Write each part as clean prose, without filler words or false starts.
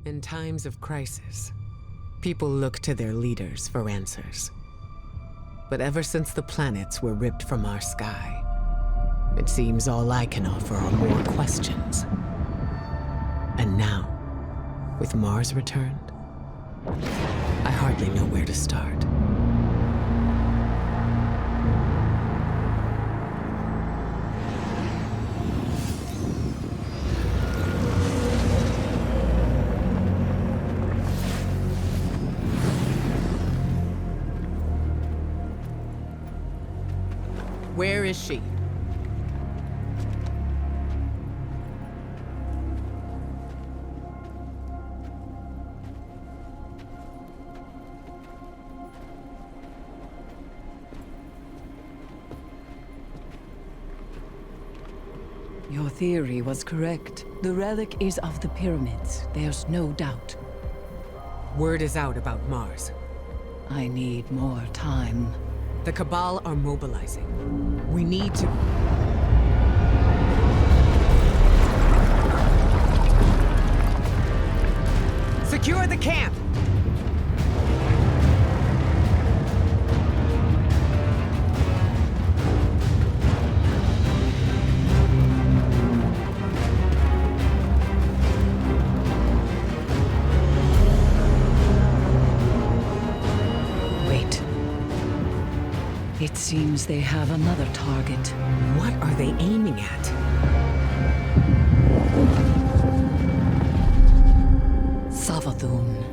In times of crisis, people look to their leaders for answers. But ever since the planets were ripped from our sky, it seems all I can offer are more questions. And now, with Mars returned, I hardly know where to start. Where is she? Your theory was correct. The relic is of the pyramids. There's no doubt. Word is out about Mars. I need more time. The Cabal are mobilizing. We need to... Secure the camp! It seems they have another target. What are they aiming at? Savathun.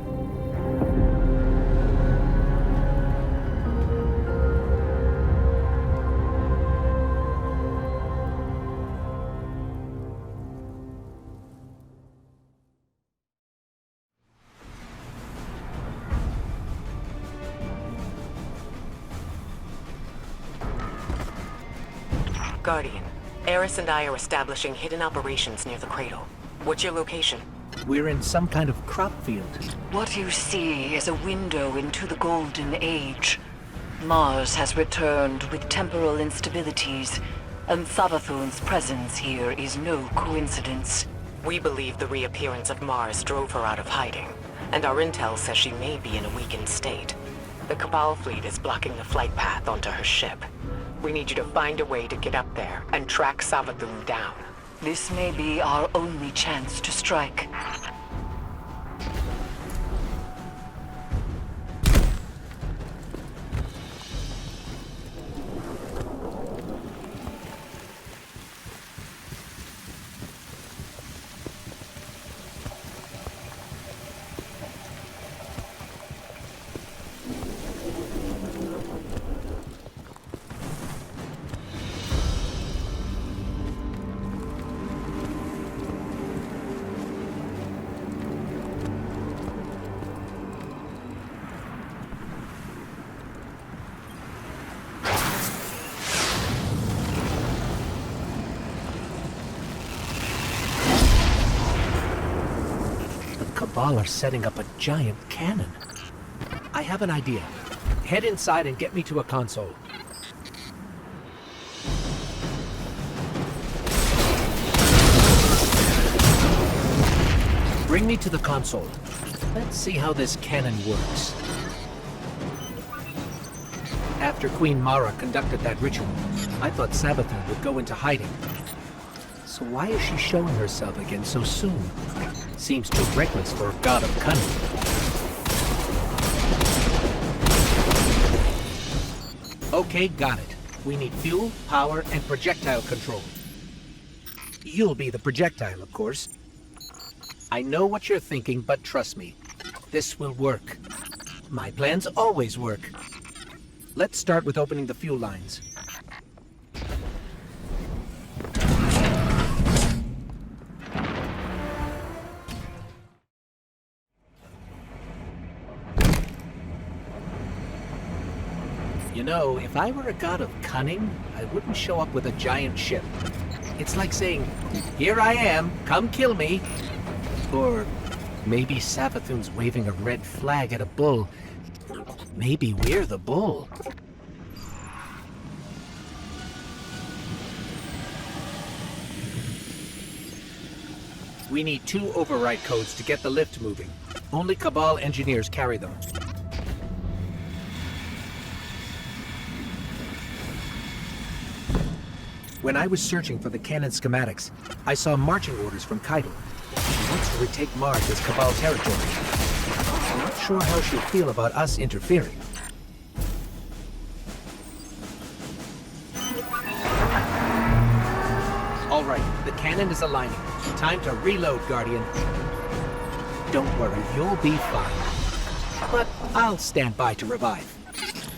Guardian, Eris and I are establishing hidden operations near the cradle. What's your location? We're in some kind of crop field. What you see is a window into the Golden Age. Mars has returned with temporal instabilities, and Savathun's presence here is no coincidence. We believe the reappearance of Mars drove her out of hiding, and our intel says she may be in a weakened state. The Cabal fleet is blocking the flight path onto her ship. We need you to find a way to get up there and track Savathun down. This may be our only chance to strike. Cabal are setting up a giant cannon. I have an idea. Head inside and get me to a console. Bring me to the console. Let's see how this cannon works. After Queen Mara conducted that ritual, I thought Savathun would go into hiding. So why is she showing herself again so soon? Seems too reckless for a god of cunning. Okay, got it. We need fuel, power, and projectile control. You'll be the projectile, of course. I know what you're thinking, but trust me, this will work. My plans always work. Let's start with opening the fuel lines. You know, if I were a god of cunning, I wouldn't show up with a giant ship. It's like saying, "Here I am, come kill me." Or maybe Savathun's waving a red flag at a bull. Maybe we're the bull. We need 2 override codes to get the lift moving. Only Cabal engineers carry them. When I was searching for the cannon schematics, I saw marching orders from Kaido. She wants to retake Mars as Cabal territory. I'm not sure how she'll feel about us interfering. All right, the cannon is aligning. Time to reload, Guardian. Don't worry, you'll be fine. But I'll stand by to revive,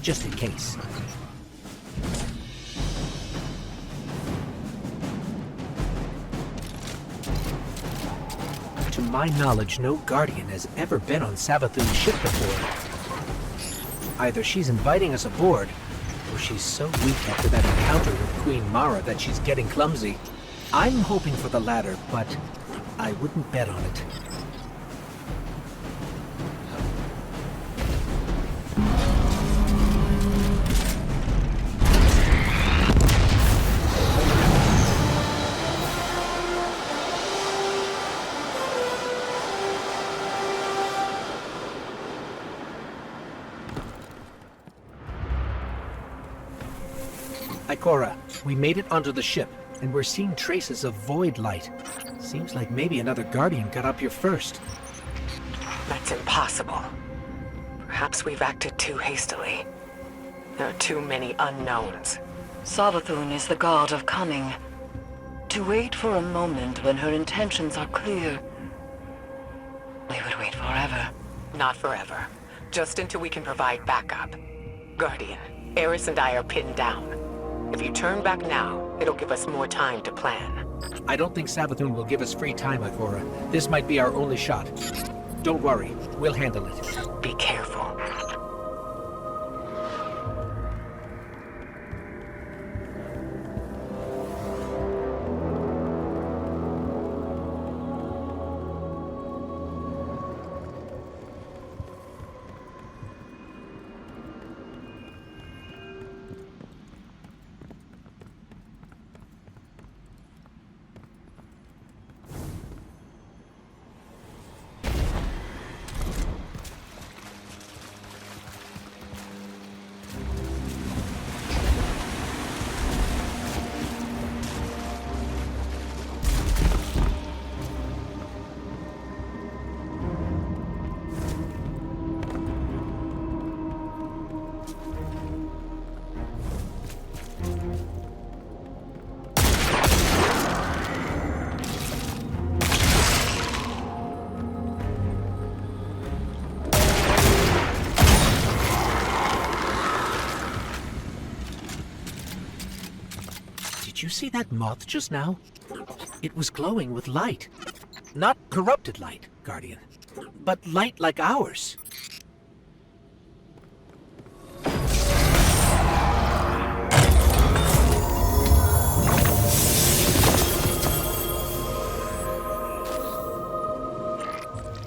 just in case. To my knowledge, no Guardian has ever been on Savathun's ship before. Either she's inviting us aboard, or she's so weak after that encounter with Queen Mara that she's getting clumsy. I'm hoping for the latter, but I wouldn't bet on it. Ikora, we made it onto the ship, and we're seeing traces of void light. Seems like maybe another Guardian got up here first. That's impossible. Perhaps we've acted too hastily. There are too many unknowns. Savathun is the god of cunning. To wait for a moment when her intentions are clear, we would wait forever. Not forever. Just until we can provide backup. Guardian, Eris and I are pinned down. If you turn back now, it'll give us more time to plan. I don't think Savathun will give us free time, Ikora. This might be our only shot. Don't worry, we'll handle it. Be careful. Did you see that moth just now? It was glowing with light. Not corrupted light, Guardian, but light like ours.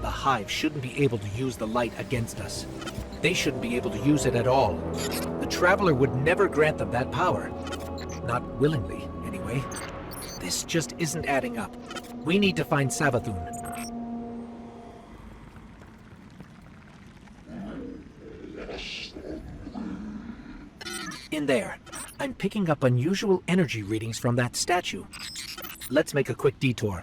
The Hive shouldn't be able to use the light against us. They shouldn't be able to use it at all. The Traveler would never grant them that power. Not willingly, anyway. This just isn't adding up. We need to find Savathun. In there. I'm picking up unusual energy readings from that statue. Let's make a quick detour.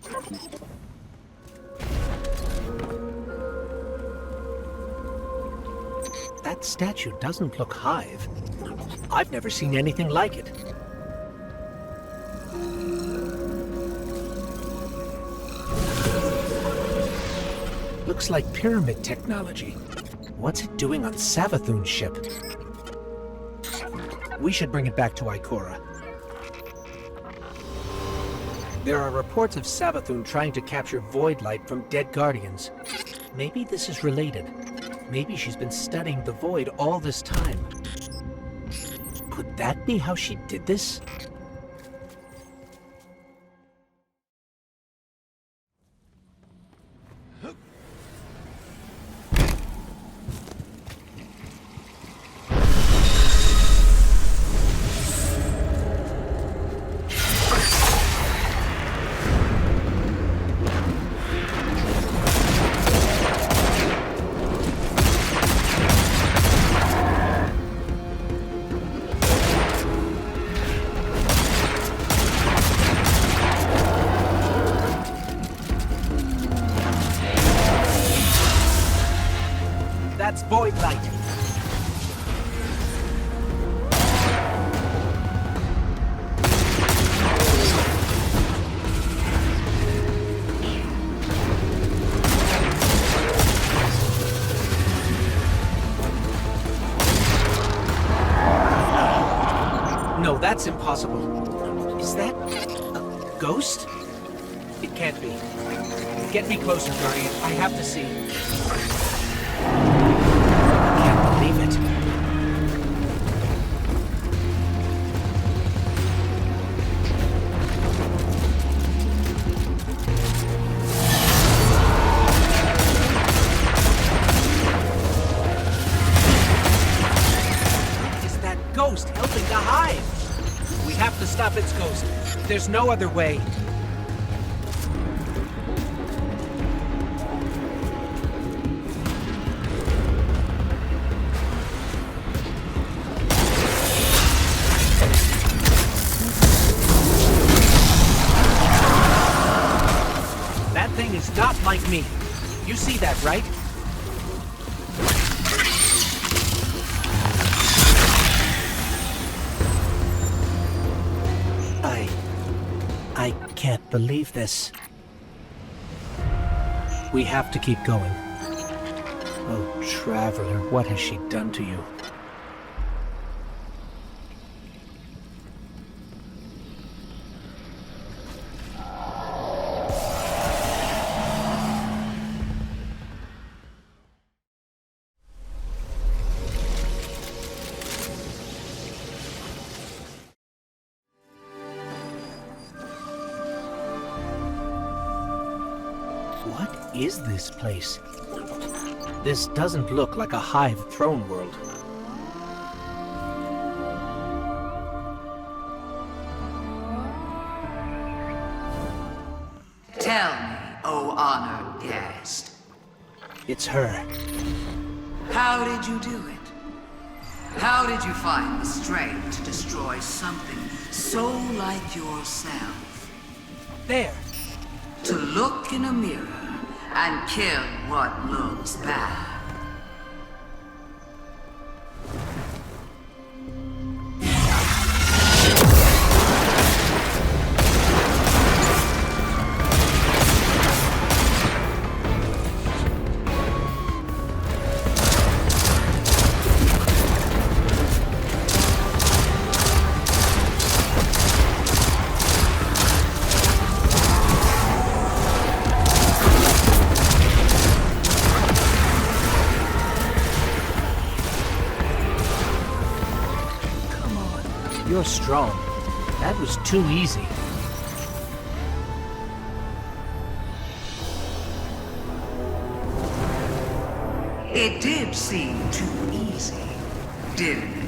That statue doesn't look Hive. I've never seen anything like it. Looks like pyramid technology. What's it doing on Savathun's ship? We should bring it back to Ikora. There are reports of Savathun trying to capture void light from dead Guardians. Maybe this is related. Maybe she's been studying the void all this time. Could that be how she did this? No, that's impossible. Is that a ghost? It can't be. Get me closer, Guardian. I have to see. I can't believe it. Is that ghost helping the Hive? We have to stop its ghost. There's no other way. That thing is not like me. You see that, right? I can't believe this. We have to keep going. Oh, Traveler, what has she done to you? What is this place? This doesn't look like a Hive throne world. Tell me, O honored guest, It's her. how did you do it? How did you find the strength to destroy something so like yourself? There! To look in a mirror and kill what looks bad. You're strong. That was too easy. It did seem too easy, didn't it?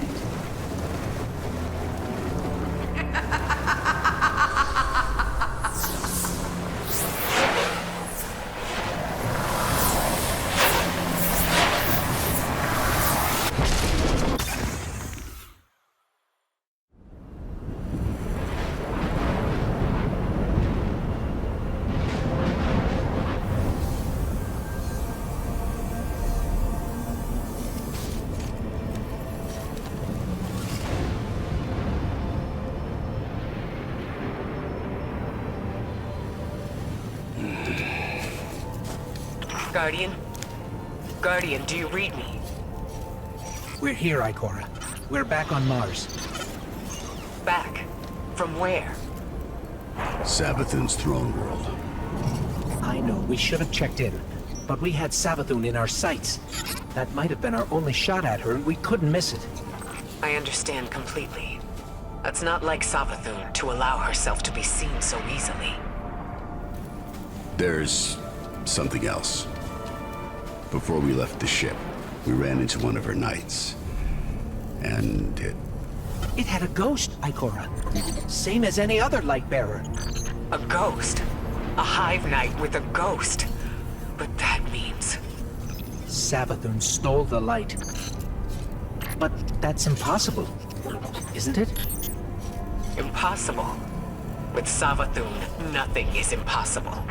Guardian? Guardian, do you read me? We're here, Ikora. We're back on Mars. Back? From where? Savathun's throne world. I know, we should have checked in. But we had Savathun in our sights. That might have been our only shot at her, and we couldn't miss it. I understand completely. It's not like Savathun to allow herself to be seen so easily. There's something else. Before we left the ship, we ran into one of her knights. And It had a ghost, Ikora. Same as any other light bearer. A ghost? A Hive Knight with a ghost? But that means... Savathun stole the light. But that's impossible, isn't it? Impossible. With Savathun, nothing is impossible.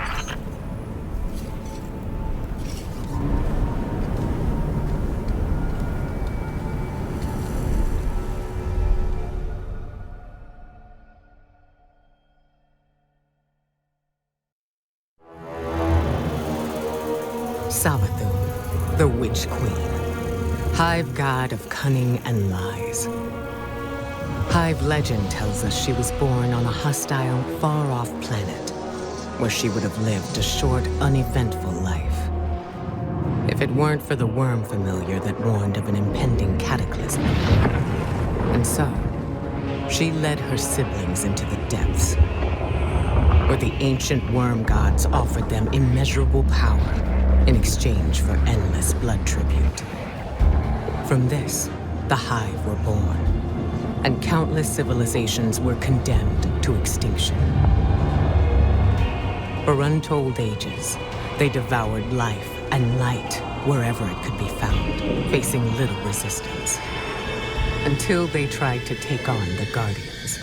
Savathun, the Witch Queen. Hive god of cunning and lies. Hive legend tells us she was born on a hostile, far-off planet, where she would have lived a short, uneventful life. If it weren't for the worm familiar that warned of an impending cataclysm. And so, she led her siblings into the depths, where the ancient worm gods offered them immeasurable power in exchange for endless blood tribute. From this, the Hive were born, and countless civilizations were condemned to extinction. For untold ages, they devoured life and light wherever it could be found, facing little resistance. Until they tried to take on the Guardians.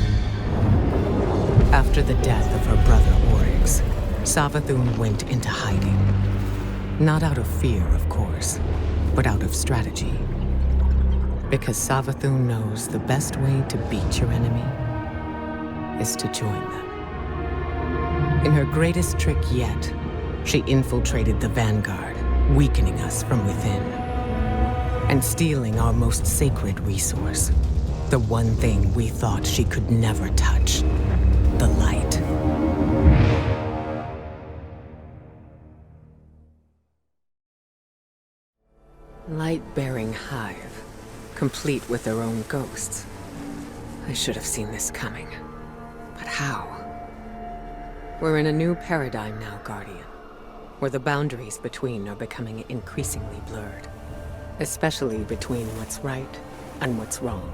After the death of her brother Oryx, Savathun went into hiding. Not out of fear, of course, but out of strategy. Because Savathun knows the best way to beat your enemy is to join them. In her greatest trick yet, she infiltrated the Vanguard, weakening us from within. And stealing our most sacred resource. The one thing we thought she could never touch. The light. Light-bearing Hive, complete with their own ghosts. I should have seen this coming. But how? We're in a new paradigm now, Guardian, where the boundaries between are becoming increasingly blurred. Especially between what's right and what's wrong.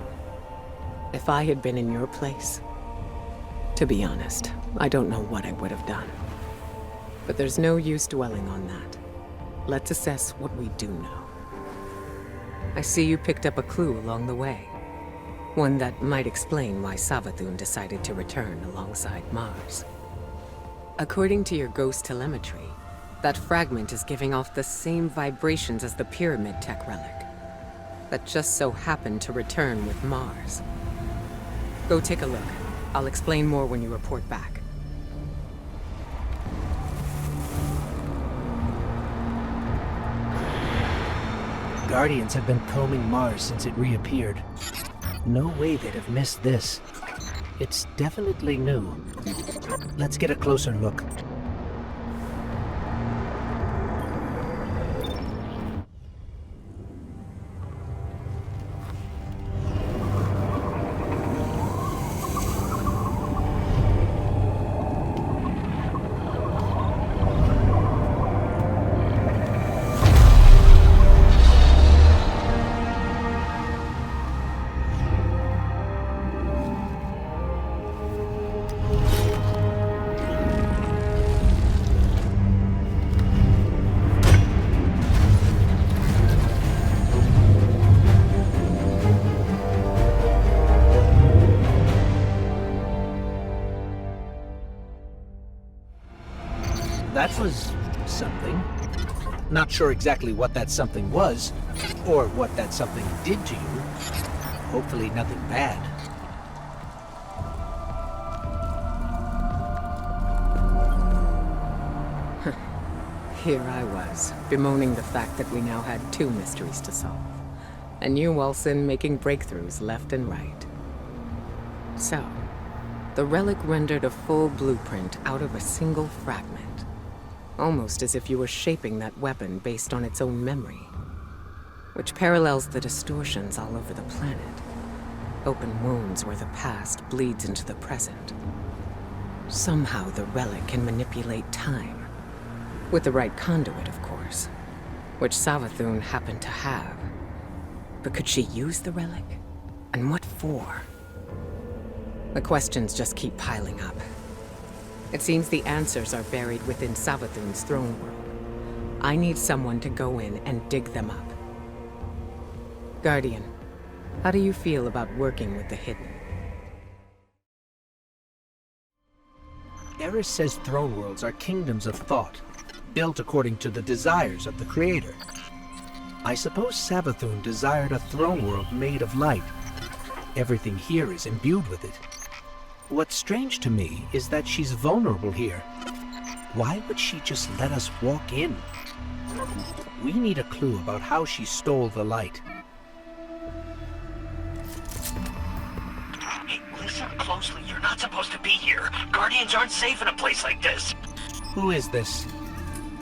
If I had been in your place, to be honest, I don't know what I would have done. But there's no use dwelling on that. Let's assess what we do know. I see you picked up a clue along the way. One that might explain why Savathun decided to return alongside Mars. According to your ghost telemetry, that fragment is giving off the same vibrations as the Pyramid Tech relic. That just so happened to return with Mars. Go take a look. I'll explain more when you report back. Guardians have been combing Mars since it reappeared. No way they'd have missed this. It's definitely new. Let's get a closer look. That was something. Not sure exactly what that something was, or what that something did to you. Hopefully nothing bad. Here I was, bemoaning the fact that we now had two mysteries to solve. And you, Wilson, making breakthroughs left and right. So, the relic rendered a full blueprint out of a single fragment. Almost as if you were shaping that weapon based on its own memory. Which parallels the distortions all over the planet. Open wounds where the past bleeds into the present. Somehow the relic can manipulate time. With the right conduit, of course. Which Savathun happened to have. But could she use the relic? And what for? The questions just keep piling up. It seems the answers are buried within Savathun's throne world. I need someone to go in and dig them up. Guardian, how do you feel about working with the Hidden? Eris says throne worlds are kingdoms of thought, built according to the desires of the Creator. I suppose Savathun desired a throne world made of light. Everything here is imbued with it. What's strange to me is that she's vulnerable here. Why would she just let us walk in? We need a clue about how she stole the light. closely. You're not supposed to be here. Guardians aren't safe in a place like this. Who is this?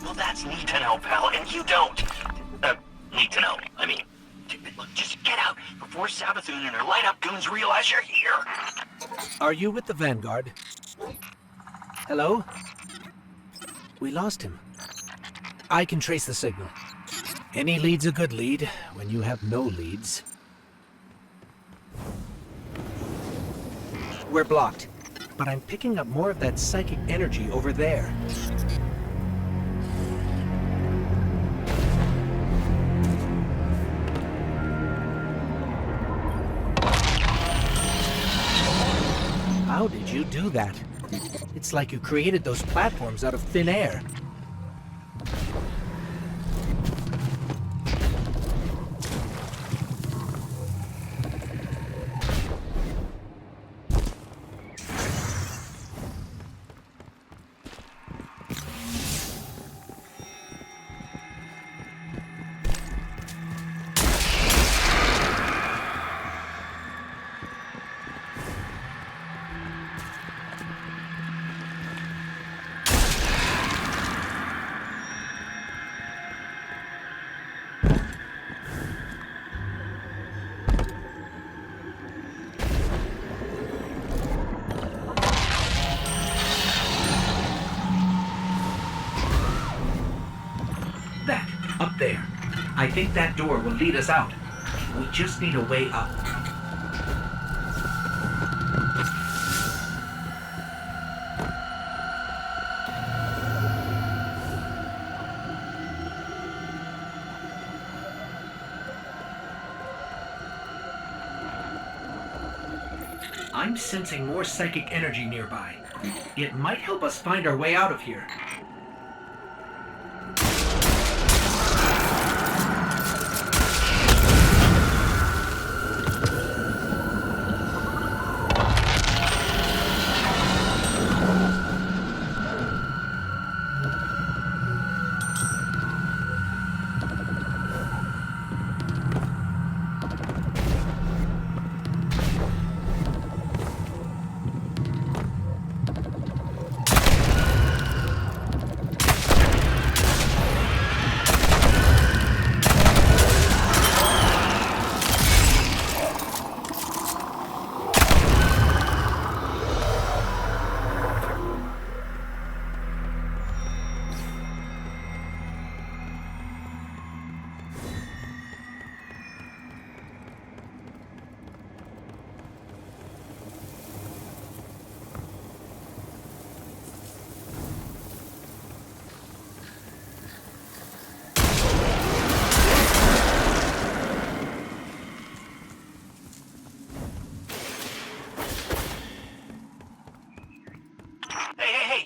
Well, that's neat to know, pal, and you don't. Need to know. I mean, look, just get out before Savathun and her light-up goons realize you're here. Are you with the Vanguard? Hello? We lost him. I can trace the signal. Any lead's a good lead when you have no leads. We're blocked, but I'm picking up more of that psychic energy over there. How did you do that? It's like you created those platforms out of thin air. Up there. I think that door will lead us out. We just need a way up. I'm sensing more psychic energy nearby. It might help us find our way out of here.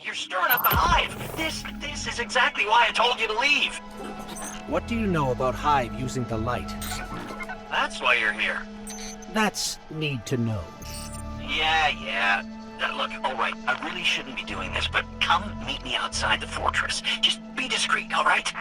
You're stirring up the hive. This is exactly why I told you to leave. What do you know about Hive using the light? That's why you're here. That's need to know. Yeah. Look, all right, I really shouldn't be doing this, but come meet me outside the fortress. Just be discreet, all right?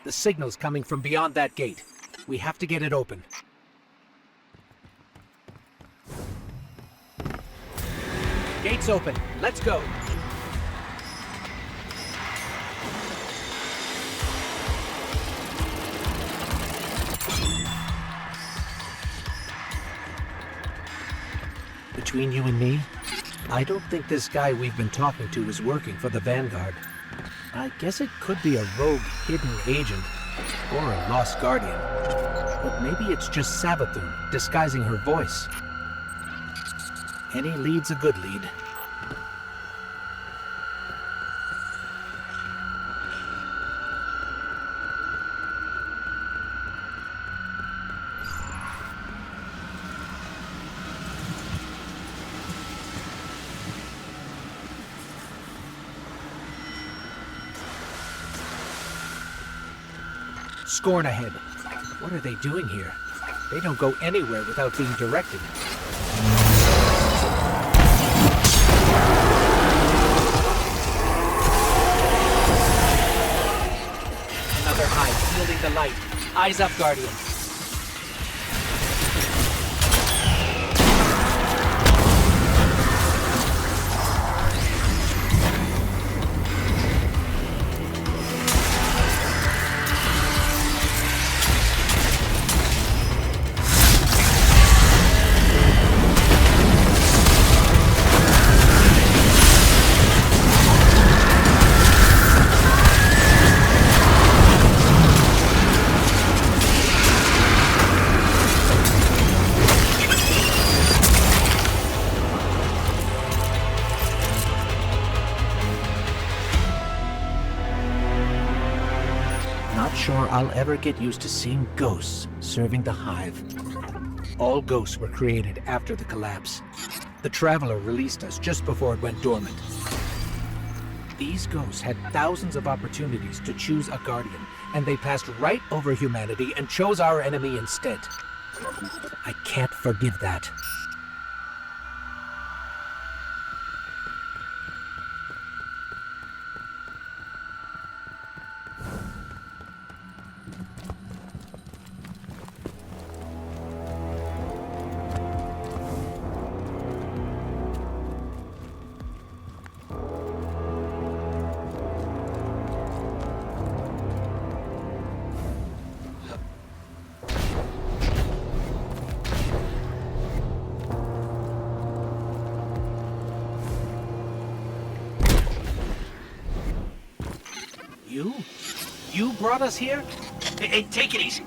The signal's coming from beyond that gate. We have to get it open. Gate's open. Let's go. Between you and me, I don't think this guy we've been talking to is working for the Vanguard. I guess it could be a rogue hidden agent, or a lost guardian. But maybe it's just Savathun disguising her voice. Any lead's a good lead. Scorn ahead. What are they doing here? They don't go anywhere without being directed. Another hive wielding the light. Eyes up, Guardian. Not sure I'll ever get used to seeing ghosts serving the hive. All ghosts were created after the collapse. The Traveler released us just before it went dormant. These ghosts had thousands of opportunities to choose a Guardian, and they passed right over humanity and chose our enemy instead. I can't forgive that. You brought us here? Hey, take it easy.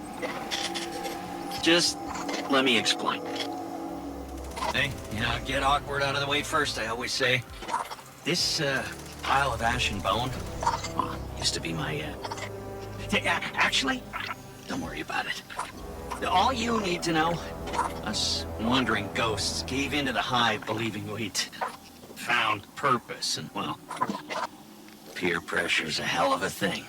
Just let me explain. Hey, get awkward out of the way first, I always say. This pile of ash and bone used to be my... Actually, don't worry about it. All you need to know, us wandering ghosts gave into the hive believing we'd found purpose, and, well, peer pressure's a hell of a thing.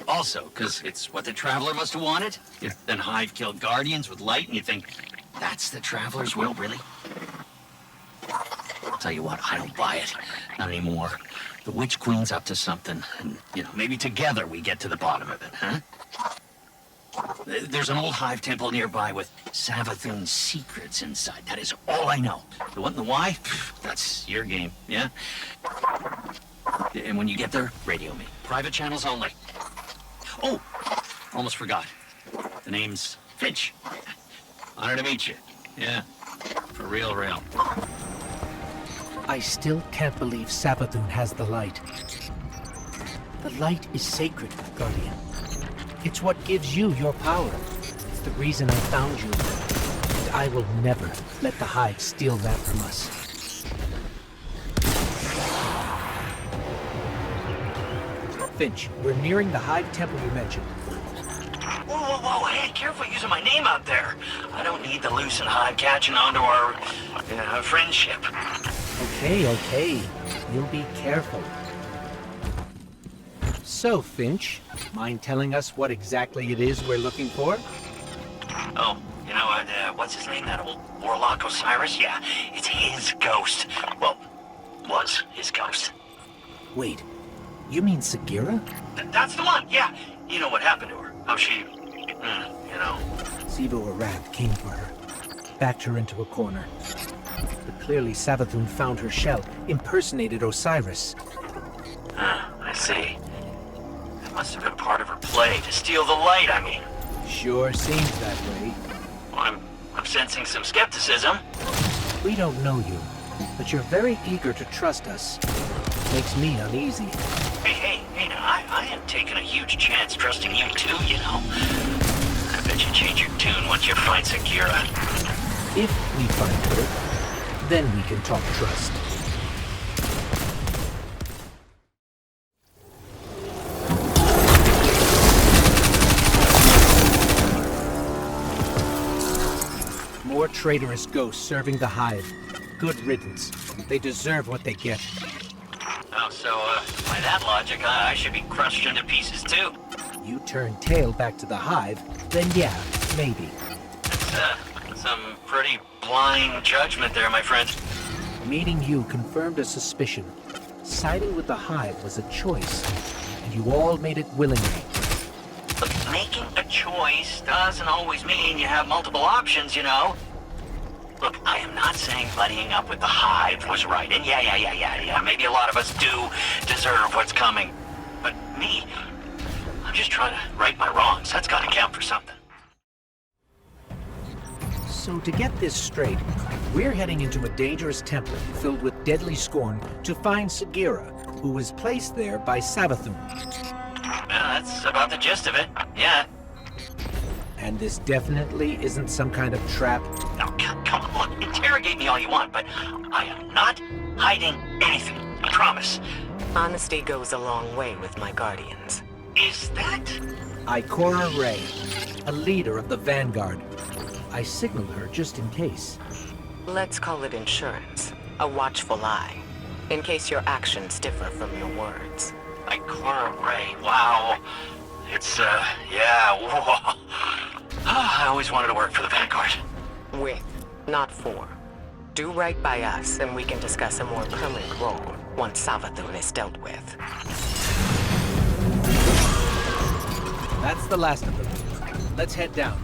Also, because it's what the Traveler must have wanted. Then Hive killed Guardians with light, and you think, that's the Traveler's will, really? I'll tell you what, I don't buy it. Not anymore. The Witch Queen's up to something, and, maybe together we get to the bottom of it, huh? There's an old Hive temple nearby with Savathun's secrets inside. That is all I know. The what and the why? That's your game, yeah? And when you get there, radio me. Private channels only. Oh, almost forgot. The name's Finch. Honor to meet you. Yeah, for real. I still can't believe Savathun has the light. The light is sacred, Guardian. It's what gives you your power. It's the reason I found you. And I will never let the Hive steal that from us. Finch, we're nearing the Hive temple you mentioned. Whoa, hey, careful using my name out there. I don't need the Lucent Hive catching on to our friendship. Okay. You'll be careful. So, Finch, mind telling us what exactly it is we're looking for? Oh, what's his name? That old Warlock Osiris? Yeah, it's his ghost. Well, was his ghost. Wait, you mean Sagira? That's the one, yeah. You know what happened to her. How she, Sivo Arath came for her, backed her into a corner. But clearly Savathun found her shell, impersonated Osiris. I see. That must have been part of her play to steal the light, I mean. Sure seems that way. Well, I'm sensing some skepticism. We don't know you, but you're very eager to trust us. Makes me uneasy. Hey, now, I am taking a huge chance trusting you too, I bet you change your tune once you find Sagira. If we find her, then we can talk trust. More traitorous ghosts serving the Hive. Good riddance. They deserve what they get. Oh, so, by that logic, I should be crushed into pieces too. You turn tail back to the hive, then yeah, maybe. Some pretty blind judgment there, my friend. Meeting you confirmed a suspicion. Siding with the hive was a choice, and you all made it willingly. But making a choice doesn't always mean you have multiple options, you know? Look, I am not saying buddying up with the hive was right, and yeah, maybe a lot of us do deserve what's coming. But me, I'm just trying to right my wrongs. That's gotta count for something. So to get this straight, we're heading into a dangerous temple filled with deadly scorn to find Sagira, who was placed there by Savathun. Well, that's about the gist of it. Yeah. And this definitely isn't some kind of trap. Now, come on, look, interrogate me all you want, but I am not hiding anything. I promise. Honesty goes a long way with my guardians. Is that... Ikora Rey, a leader of the Vanguard. I signaled her just in case. Let's call it insurance. A watchful eye. In case your actions differ from your words. Ikora Rey, wow. It's, yeah, whoa. I always wanted to work for the Vanguard. With, not for. Do right by us, and we can discuss a more permanent role once Savathun is dealt with. That's the last of them. Let's head down.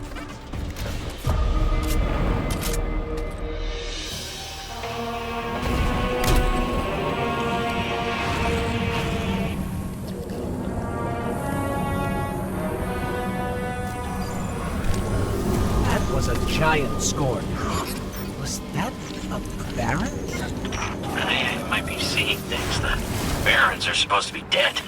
That was a giant scorn. Was that a Baron? I might be seeing things. The Barons are supposed to be dead.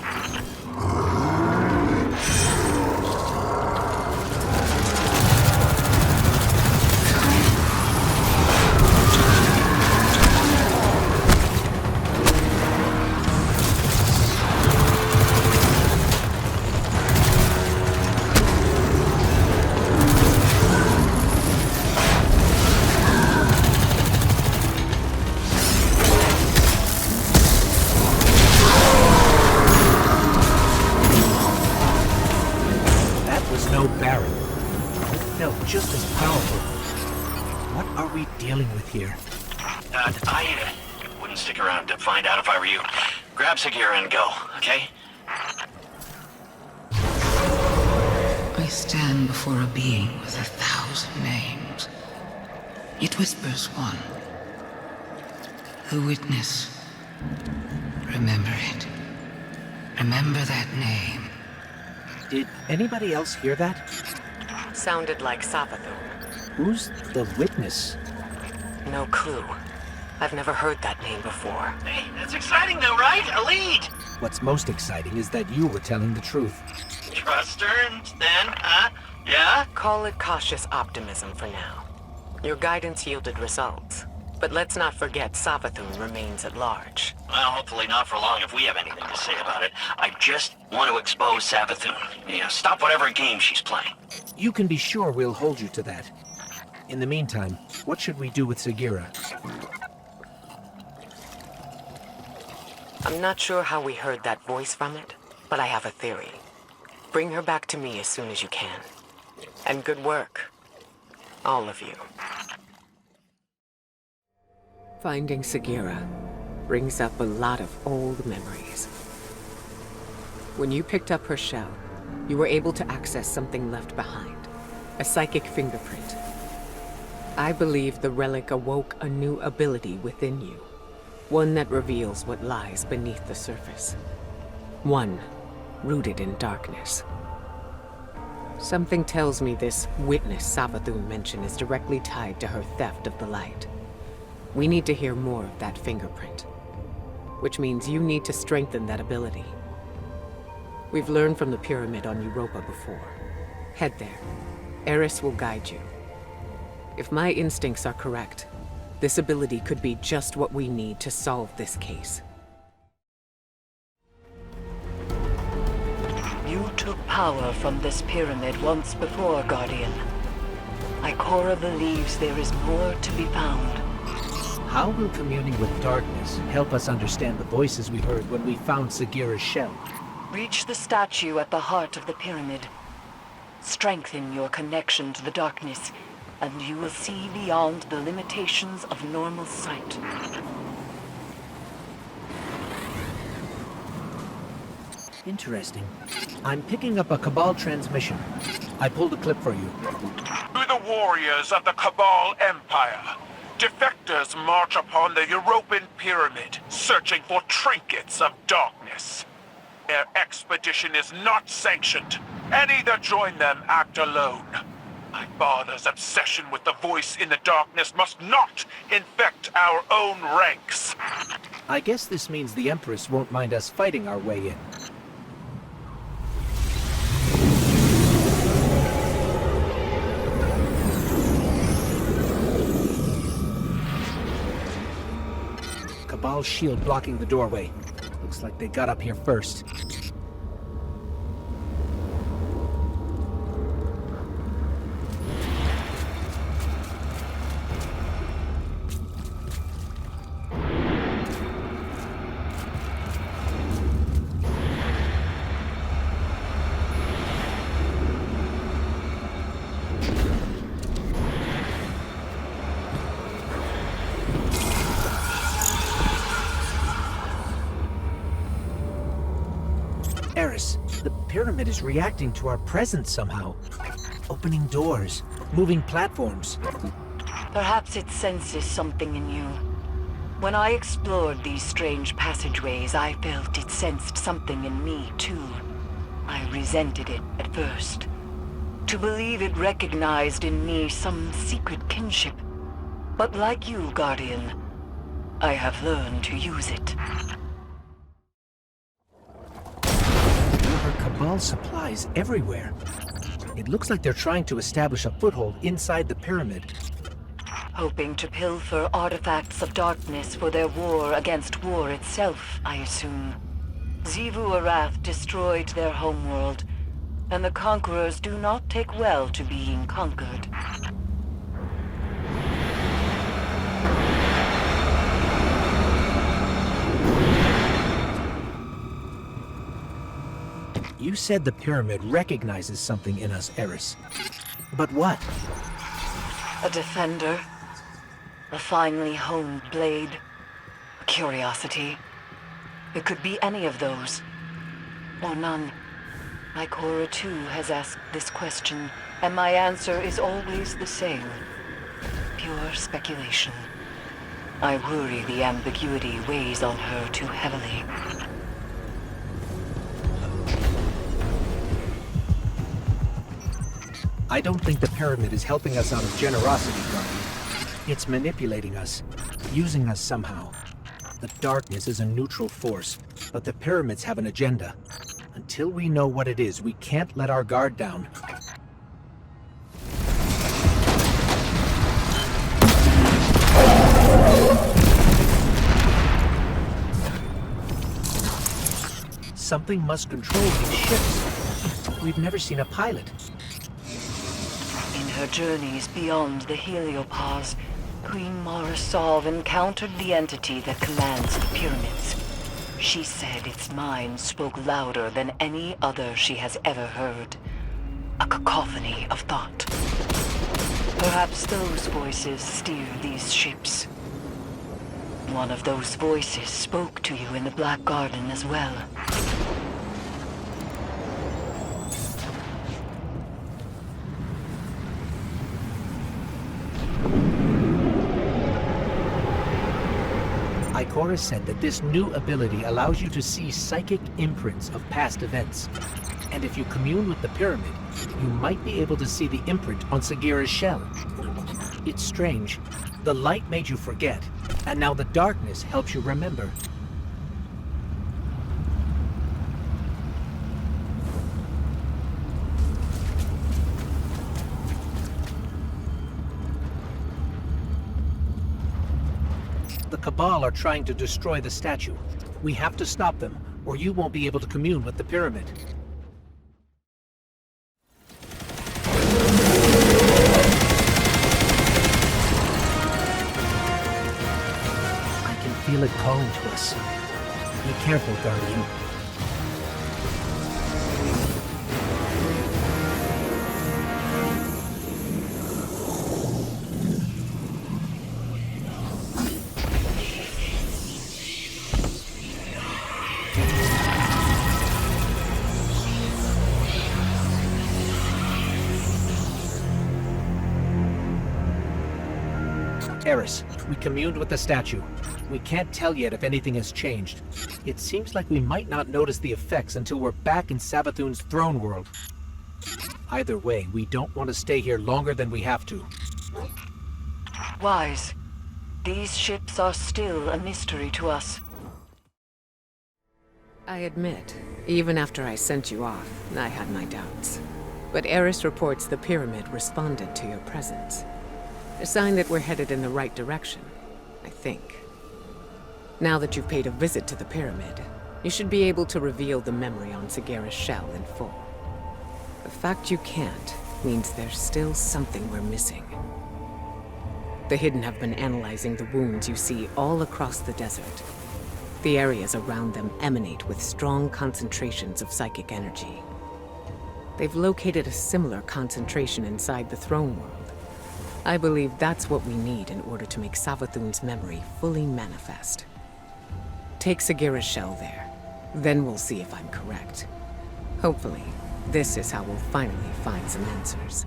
Just as powerful. What are we dealing with here? I wouldn't stick around to find out if I were you. Grab Sagira and go, okay? I stand before a being with 1,000 names. It whispers one. The witness. Remember it. Remember that name. Did anybody else hear that? Sounded like Savathun. Who's the witness? No clue. I've never heard that name before. Hey, that's exciting though, right? A lead! What's most exciting is that you were telling the truth. Trust her, and then, huh? Yeah? Call it cautious optimism for now. Your guidance yielded results. But let's not forget Savathun remains at large. Well, hopefully not for long if we have anything to say about it. I just want to expose Savathun. Yeah, stop whatever game she's playing. You can be sure we'll hold you to that. In the meantime, what should we do with Sagira? I'm not sure how we heard that voice from it, but I have a theory. Bring her back to me as soon as you can. And good work. All of you. Finding Sagira brings up a lot of old memories. When you picked up her shell, you were able to access something left behind. A psychic fingerprint. I believe the relic awoke a new ability within you. One that reveals what lies beneath the surface. One rooted in darkness. Something tells me this witness Savathun mentioned is directly tied to her theft of the light. We need to hear more of that fingerprint. Which means you need to strengthen that ability. We've learned from the pyramid on Europa before. Head there. Eris will guide you. If my instincts are correct, this ability could be just what we need to solve this case. You took power from this pyramid once before, Guardian. Ikora believes there is more to be found. How will communing with darkness help us understand the voices we heard when we found Sagira's shell? Reach the statue at the heart of the pyramid. Strengthen your connection to the darkness, and you will see beyond the limitations of normal sight. Interesting. I'm picking up a Cabal transmission. I pulled a clip for you. To the warriors of the Cabal Empire, defectors march upon the European pyramid, searching for trinkets of darkness. Their expedition is not sanctioned. Any that join them act alone. My father's obsession with the voice in the darkness must not infect our own ranks. I guess this means the Empress won't mind us fighting our way in. Cabal's shield blocking the doorway. Looks like they got up here first. Eris, the pyramid is reacting to our presence somehow. Opening doors, moving platforms. Perhaps it senses something in you. When I explored these strange passageways, I felt it sensed something in me, too. I resented it at first. To believe it recognized in me some secret kinship. But like you, Guardian, I have learned to use it. There are Cabal supplies everywhere. It looks like they're trying to establish a foothold inside the pyramid. Hoping to pilfer artifacts of darkness for their war against war itself, I assume. Xivu Arath destroyed their homeworld, and the conquerors do not take well to being conquered. You said the pyramid recognizes something in us, Eris. But what? A defender, a finely honed blade, a curiosity. It could be any of those, or none. Ikora too has asked this question, and my answer is always the same. Pure speculation. I worry the ambiguity weighs on her too heavily. I don't think the pyramid is helping us out of generosity, Guardian. It's manipulating us, using us somehow. The darkness is a neutral force, but the pyramids have an agenda. Until we know what it is, we can't let our guard down. Something must control these ships. We've never seen a pilot. In her journeys beyond the Heliopause, Queen Mara Sov encountered the entity that commands the pyramids. She said its mind spoke louder than any other she has ever heard. A cacophony of thought. Perhaps those voices steer these ships. One of those voices spoke to you in the Black Garden as well. Ikora said that this new ability allows you to see psychic imprints of past events. And if you commune with the pyramid, you might be able to see the imprint on Sagira's shell. It's strange. The light made you forget, and now the darkness helps you remember. The Cabal are trying to destroy the statue. We have to stop them, or you won't be able to commune with the pyramid. I can feel it calling to us. Be careful, Guardian. Eris, we communed with the statue. We can't tell yet if anything has changed. It seems like we might not notice the effects until we're back in Savathun's throne world. Either way, we don't want to stay here longer than we have to. Wise, these ships are still a mystery to us. I admit, even after I sent you off, I had my doubts. But Eris reports the pyramid responded to your presence. A sign that we're headed in the right direction, I think. Now that you've paid a visit to the pyramid, you should be able to reveal the memory on Sagera's shell in full. The fact you can't means there's still something we're missing. The Hidden have been analyzing the wounds you see all across the desert. The areas around them emanate with strong concentrations of psychic energy. They've located a similar concentration inside the throne world. I believe that's what we need in order to make Savathun's memory fully manifest. Take Sagera's shell there, then we'll see if I'm correct. Hopefully, this is how we'll finally find some answers.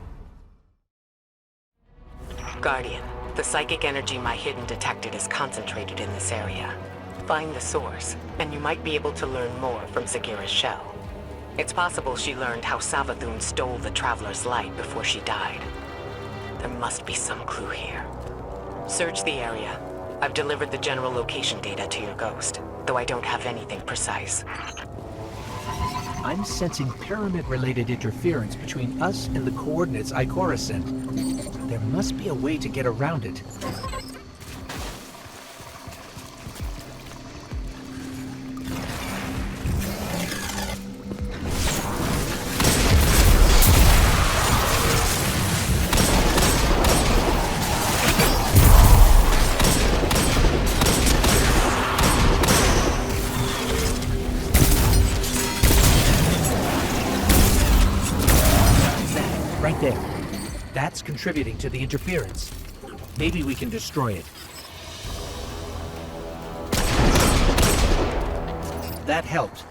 Guardian, the psychic energy my Hidden detected is concentrated in this area. Find the source, and you might be able to learn more from Sagera's shell. It's possible she learned how Savathun stole the Traveler's light before she died. There must be some clue here. Search the area. I've delivered the general location data to your ghost, though I don't have anything precise. I'm sensing pyramid-related interference between us and the coordinates Ikora sent. There must be a way to get around it. Right there. That's contributing to the interference. Maybe we can destroy it. That helped,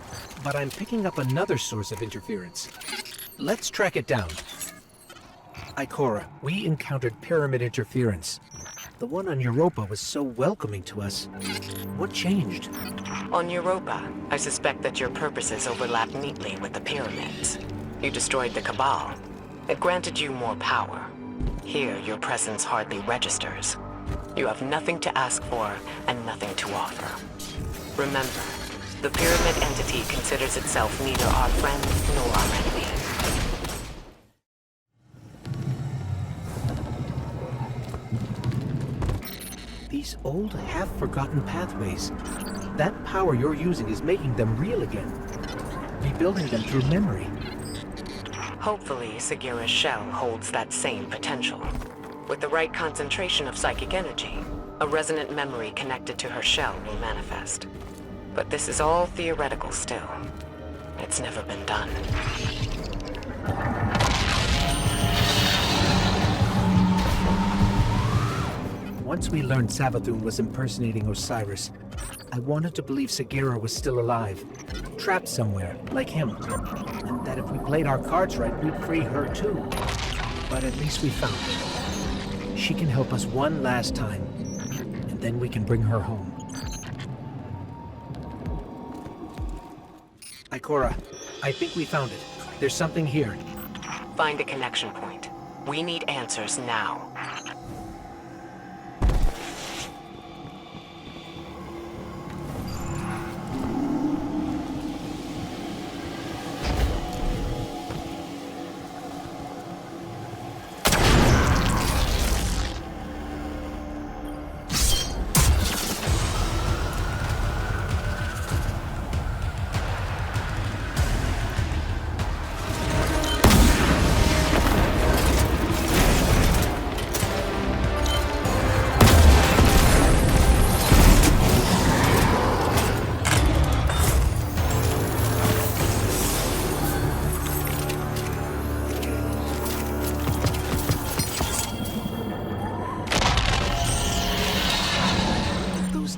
but I'm picking up another source of interference. Let's track it down. Ikora, we encountered pyramid interference. The one on Europa was so welcoming to us. What changed? On Europa, I suspect that your purposes overlap neatly with the pyramids. You destroyed the Cabal. It granted you more power. Here, your presence hardly registers. You have nothing to ask for and nothing to offer. Remember, the Pyramid entity considers itself neither our friend nor our enemy. These old, half-forgotten pathways. That power you're using is making them real again. Rebuilding them through memory. Hopefully, Sagera's shell holds that same potential. With the right concentration of psychic energy, a resonant memory connected to her shell will manifest. But this is all theoretical still. It's never been done. Once we learned Savathun was impersonating Osiris, I wanted to believe Sagera was still alive, trapped somewhere, like him. And that if we played our cards right, we'd free her too. But at least we found her. She can help us one last time, and then we can bring her home. Ikora, I think we found it. There's something here. Find a connection point. We need answers now.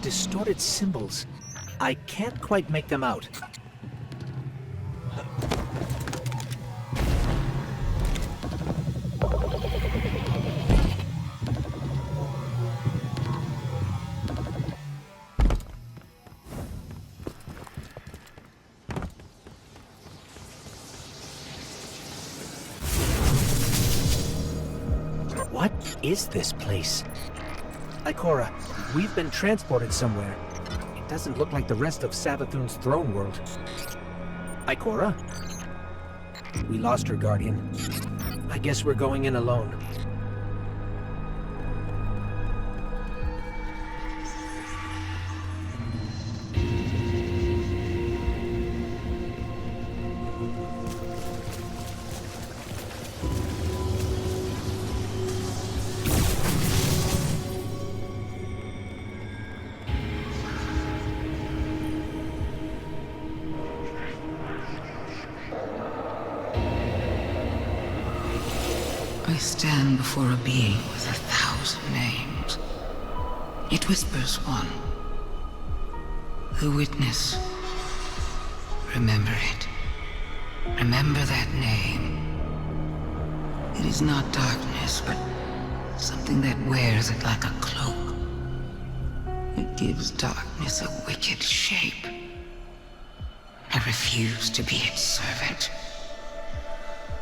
Distorted symbols. I can't quite make them out. What is this place? Ikora, we've been transported somewhere. It doesn't look like the rest of Savathun's throne world. Ikora? We lost her, Guardian. I guess we're going in alone. I stand before a being with 1,000 names. It whispers one. The witness. Remember it. Remember that name. It is not darkness, but something that wears it like a cloak. It gives darkness a wicked shape. I refuse to be its servant.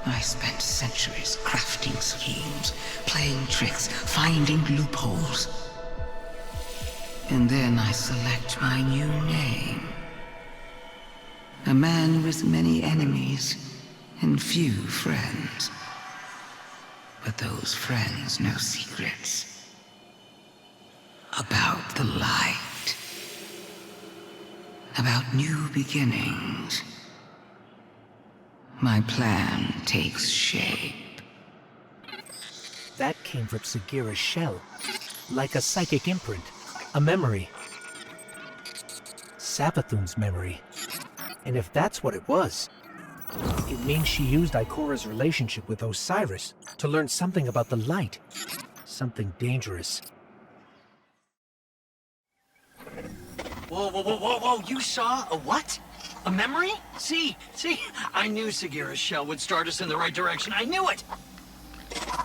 I spent centuries crafting schemes, playing tricks, finding loopholes. And then I select my new name. A man with many enemies and few friends. But those friends know secrets. About the light. About new beginnings. My plan takes shape. That came from Sagira's shell. Like a psychic imprint. A memory. Savathun's memory. And if that's what it was, it means she used Ikora's relationship with Osiris to learn something about the light. Something dangerous. Whoa, you saw a what? A memory? See, I knew Sagira's shell would start us in the right direction. I knew it!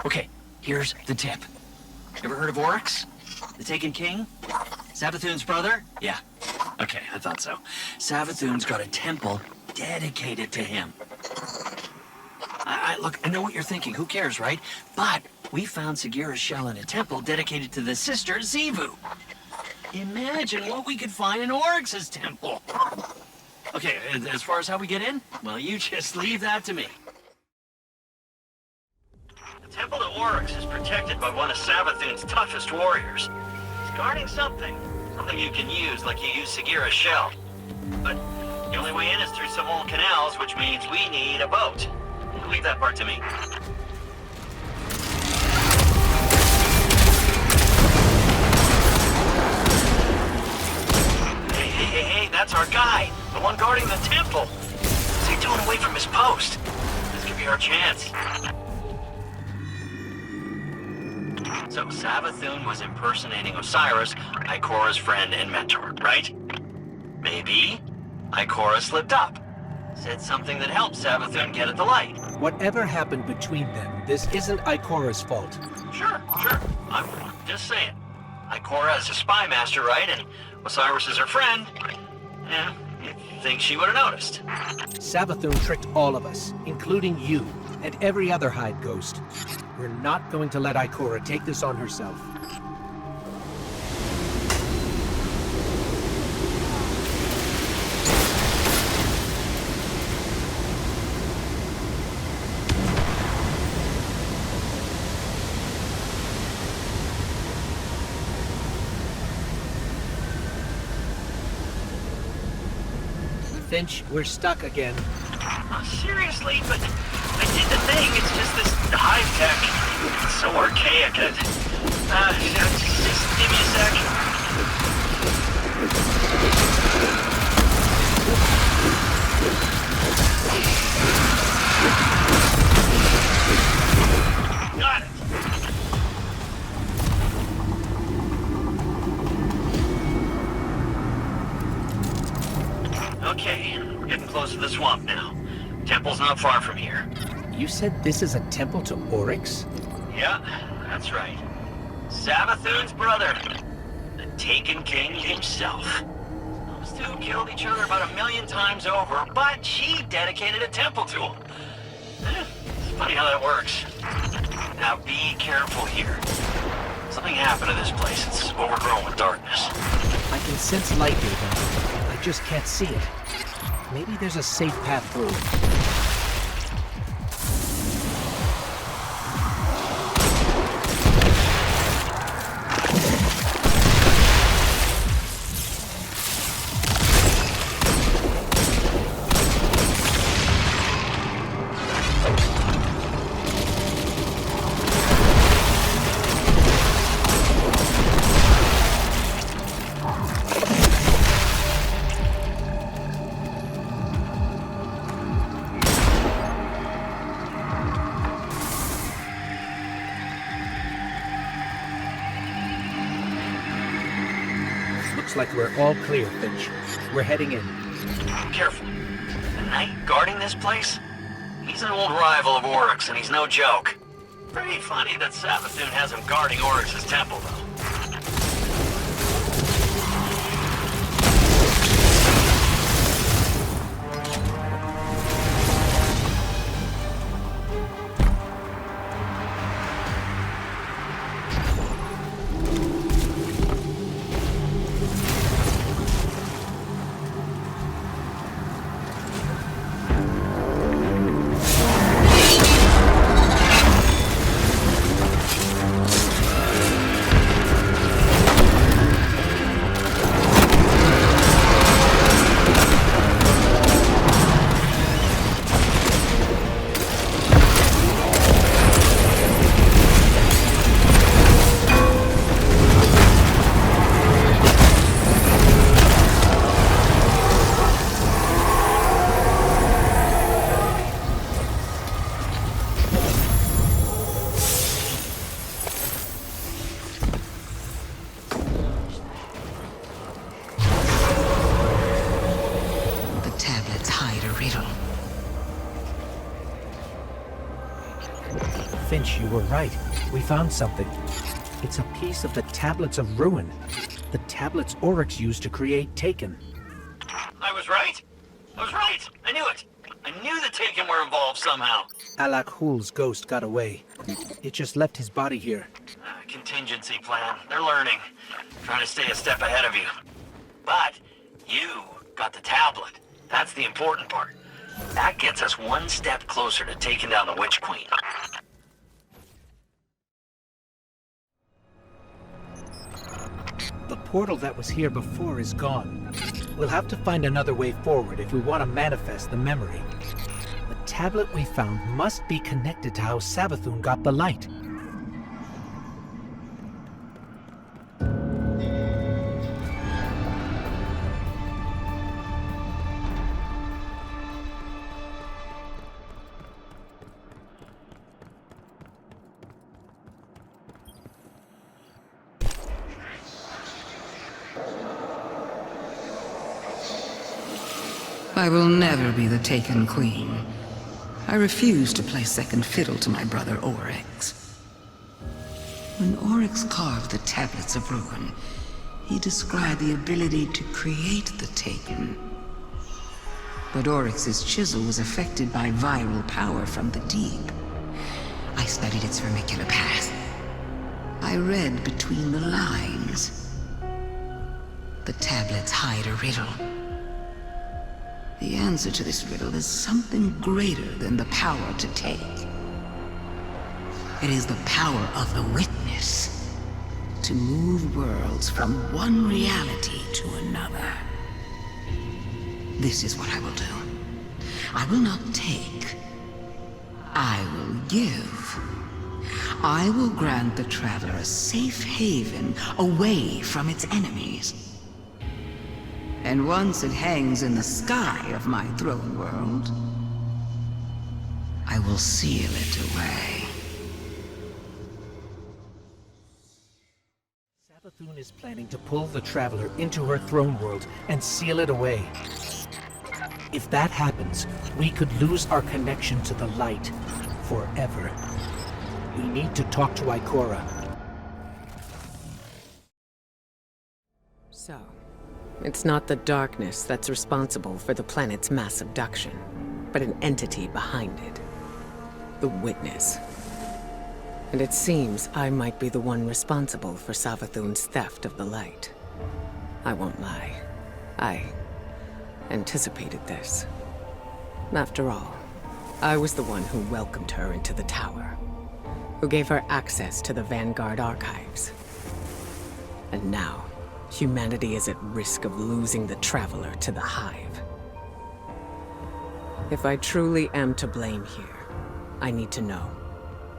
Okay, here's the tip. Ever heard of Oryx? The Taken King? Savathun's brother? Yeah. Okay, I thought so. Savathun's got a temple dedicated to him. Look, I know what you're thinking. Who cares, right? But we found Sagira's shell in a temple dedicated to the sister Xivu. Imagine what we could find in Oryx's temple. Okay, as far as how we get in, well, you just leave that to me. The temple to Oryx is protected by one of Savathun's toughest warriors. He's guarding something you can use like you use Sagira's shell. But the only way in is through some old canals, which means we need a boat. Leave that part to me. Hey, that's our guy. The one guarding the temple. What's he doing away from his post? This could be our chance. So Savathun was impersonating Osiris, Ikora's friend and mentor, right? Maybe Ikora slipped up. Said something that helped Savathun get at the light. Whatever happened between them, this isn't Ikora's fault. Sure. I'm just saying. Ikora is a spy master, right? And Osiris is her friend. Yeah, you'd think she would have noticed. Savathun tricked all of us, including you, and every other Hyde ghost. We're not going to let Ikora take this on herself. Finch, we're stuck again. Seriously, but I did the thing. It's just this hive tech. It's so archaic. Just give me a sec. Got it. Okay, we're getting close to the swamp now. Temple's not far from here. You said this is a temple to Oryx? Yeah, that's right. Savathun's brother. The Taken King himself. Those two killed each other about 1,000,000 times over, but she dedicated a temple to him. It's funny how that works. Now be careful here. Something happened to this place. It's overgrown with darkness. I can sense light here, though. I just can't see it. Maybe there's a safe path through. Looks like we're all clear, Finch. We're heading in. Careful. The knight guarding this place? He's an old rival of Oryx, and he's no joke. Pretty funny that Savathun has him guarding Oryx's temple, though. Finch, you were right. We found something. It's a piece of the Tablets of Ruin. The tablets Oryx used to create Taken. I was right. I knew it. I knew the Taken were involved somehow. Alak Hul's ghost got away. It just left his body here. Contingency plan. They're learning. Trying to stay a step ahead of you. But you got the tablet. That's the important part. That gets us one step closer to taking down the Witch Queen. The portal that was here before is gone. We'll have to find another way forward if we want to manifest the memory. The tablet we found must be connected to how Savathun got the light. I will never be the Taken Queen. I refuse to play second fiddle to my brother Oryx. When Oryx carved the Tablets of Ruin, he described the ability to create the Taken. But Oryx's chisel was affected by viral power from the deep. I studied its vermicular path. I read between the lines. The tablets hide a riddle. The answer to this riddle is something greater than the power to take. It is the power of the Witness to move worlds from one reality to another. This is what I will do. I will not take. I will give. I will grant the Traveler a safe haven away from its enemies. And once it hangs in the sky of my throne world, I will seal it away. Savathun is planning to pull the Traveler into her throne world and seal it away. If that happens, we could lose our connection to the light forever. We need to talk to Ikora. So, it's not the darkness that's responsible for the planet's mass abduction, but an entity behind it. The Witness. And it seems I might be the one responsible for Savathun's theft of the light. I won't lie. I anticipated this. After all, I was the one who welcomed her into the tower, who gave her access to the Vanguard archives. And now, humanity is at risk of losing the Traveler to the Hive. If I truly am to blame here, I need to know,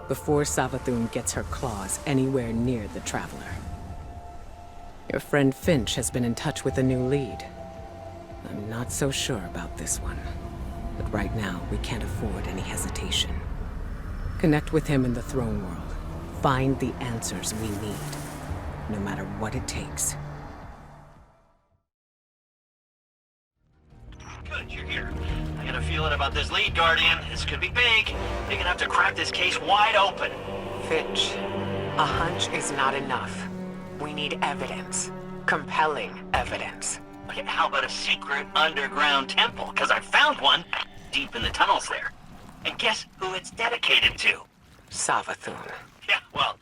before Savathun gets her claws anywhere near the Traveler. Your friend Finch has been in touch with a new lead. I'm not so sure about this one, but right now we can't afford any hesitation. Connect with him in the Throne World. Find the answers we need, no matter what it takes. Good, you're here. I got a feeling about this lead, Guardian. This could be big. Big enough to crack this case wide open. Finch, a hunch is not enough. We need evidence. Compelling evidence. Okay, how about a secret underground temple? Because I found one deep in the tunnels there. And guess who it's dedicated to? Savathun. Yeah, well,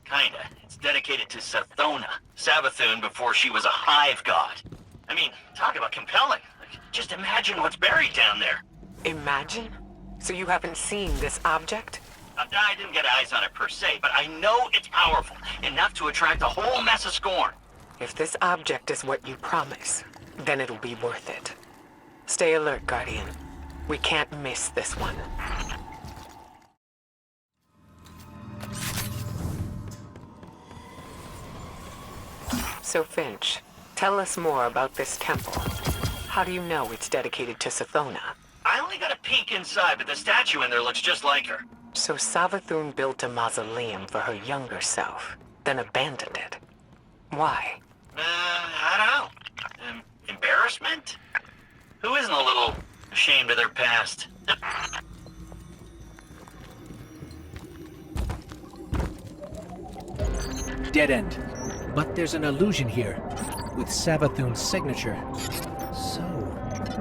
kinda. It's dedicated to Sathona, Savathun before she was a hive god. I mean, talk about compelling. Just imagine what's buried down there. Imagine? So you haven't seen this object? I didn't get eyes on it per se, but I know it's powerful, enough to attract a whole mess of scorn. If this object is what you promise, then it'll be worth it. Stay alert, Guardian. We can't miss this one. So Finch, tell us more about this temple. How do you know it's dedicated to Sathona? I only got a peek inside, but the statue in there looks just like her. So Savathun built a mausoleum for her younger self, then abandoned it. Why? I don't know. Embarrassment? Who isn't a little ashamed of their past? Dead end. But there's an illusion here, with Savathun's signature. So,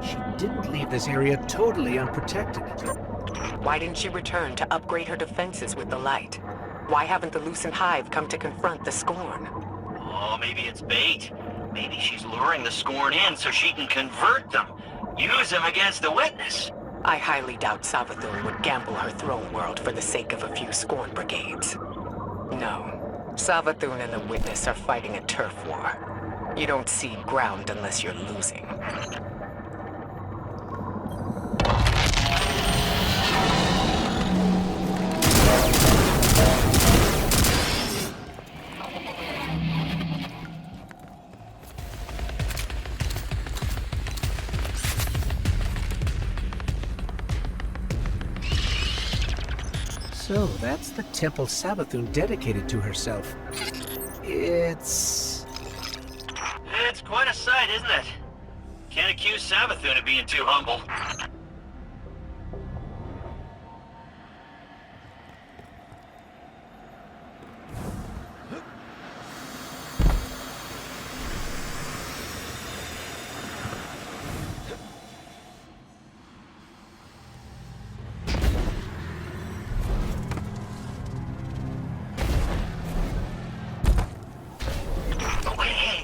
she didn't leave this area totally unprotected. Why didn't she return to upgrade her defenses with the light? Why haven't the Lucent Hive come to confront the Scorn? Oh, maybe it's bait. Maybe she's luring the Scorn in so she can convert them. Use them against the Witness. I highly doubt Savathun would gamble her throne world for the sake of a few Scorn brigades. No. Savathun and the Witness are fighting a turf war. You don't cede ground unless you're losing. So, that's the temple Savathun dedicated to herself. It's quite a sight, isn't it? Can't accuse Savathun of being too humble.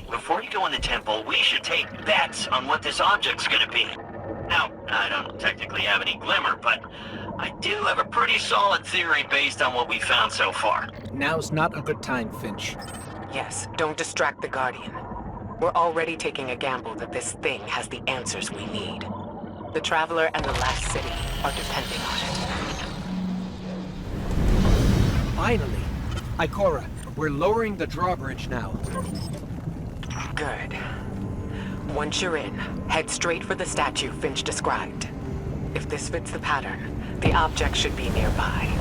Before you go in the temple, we should take bets on what this object's gonna be. Now, I don't technically have any glimmer, but I do have a pretty solid theory based on what we found so far. now's not a good time, Finch. Yes, don't distract the Guardian. We're already taking a gamble that this thing has the answers we need. The Traveler and the Last City are depending on it. Finally! Ikora, we're lowering the drawbridge now. Good. Once you're in, head straight for the statue Finch described. If this fits the pattern, the object should be nearby.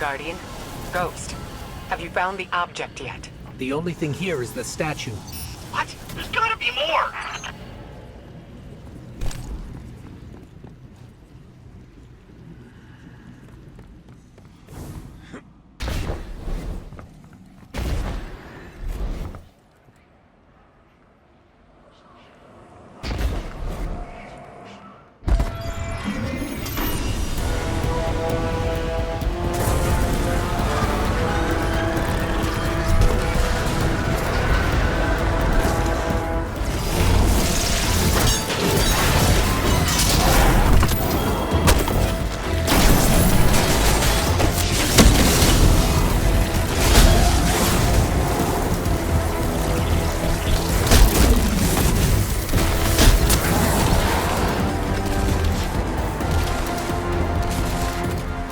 Guardian. Ghost, have you found the object yet? The only thing here is the statue. What? There's gotta be more!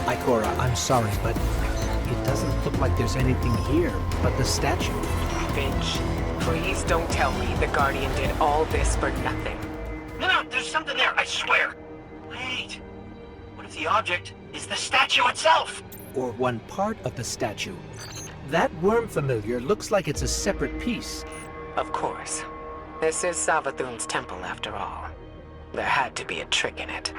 Ikora, I'm sorry, but it doesn't look like there's anything here but the statue. Finch, please don't tell me the Guardian did all this for nothing. No, there's something there, I swear. Wait. What if the object is the statue itself? Or one part of the statue. That worm familiar looks like it's a separate piece. Of course. This is Savathun's temple after all. There had to be a trick in it.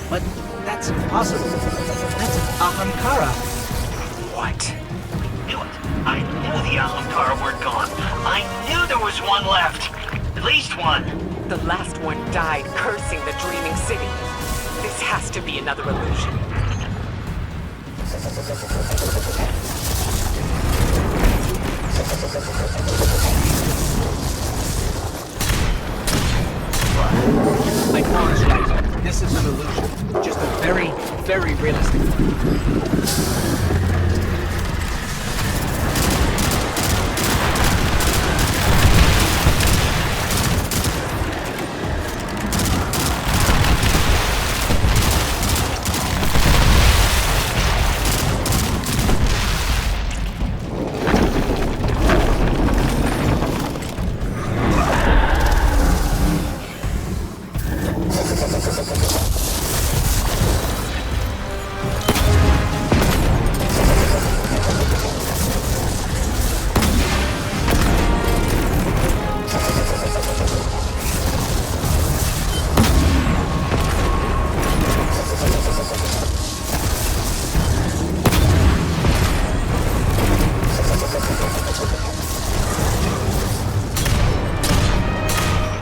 But that's impossible. That's Ahamkara. What? I knew it. I knew the Ahamkara weren't gone. I knew there was one left. At least one. The last one died cursing the Dreaming City. This has to be another illusion. I promise you, this is an illusion. Just a very, very realistic one.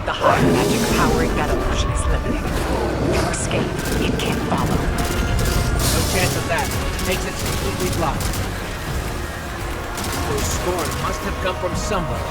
The high magic powering that illusion is limited. To escape, it can't follow. No chance of that. Exit's completely blocked. Those scorn must have come from somebody.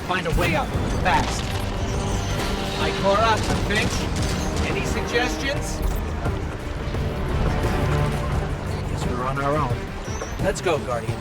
find a way up, fast. Ikora, Finch, any suggestions? Guess we're on our own. Let's go, Guardian.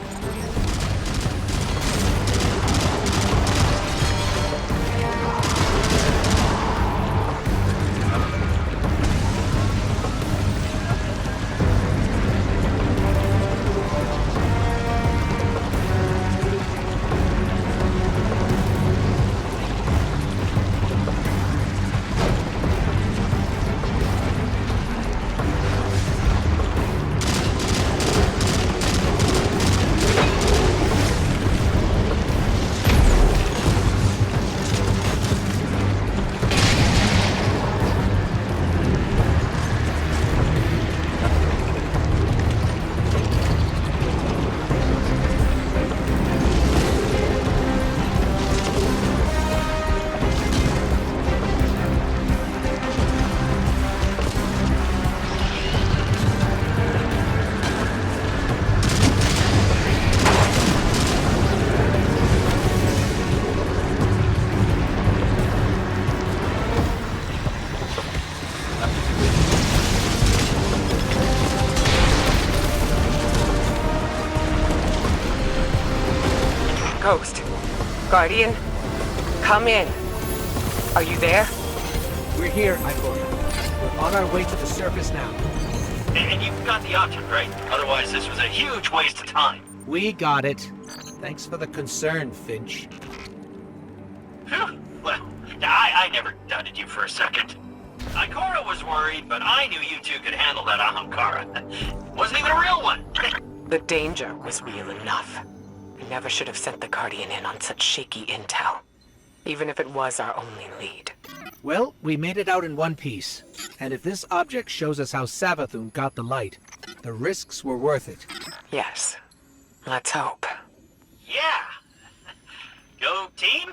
Ghost. Guardian. Come in. Are you there? We're here, Ikora. We're on our way to the surface now. And you've got the object, right? Otherwise, this was a huge waste of time. We got it. Thanks for the concern, Finch. Phew. Well, I never doubted you for a second. Ikora was worried, but I knew you two could handle that Ahamkara. Wasn't even a real one. The danger was real enough. We never should have sent the Guardian in on such shaky intel. Even if it was our only lead. Well, we made it out in one piece. And if this object shows us how Savathun got the light, the risks were worth it. Yes. Let's hope. Yeah. Go team.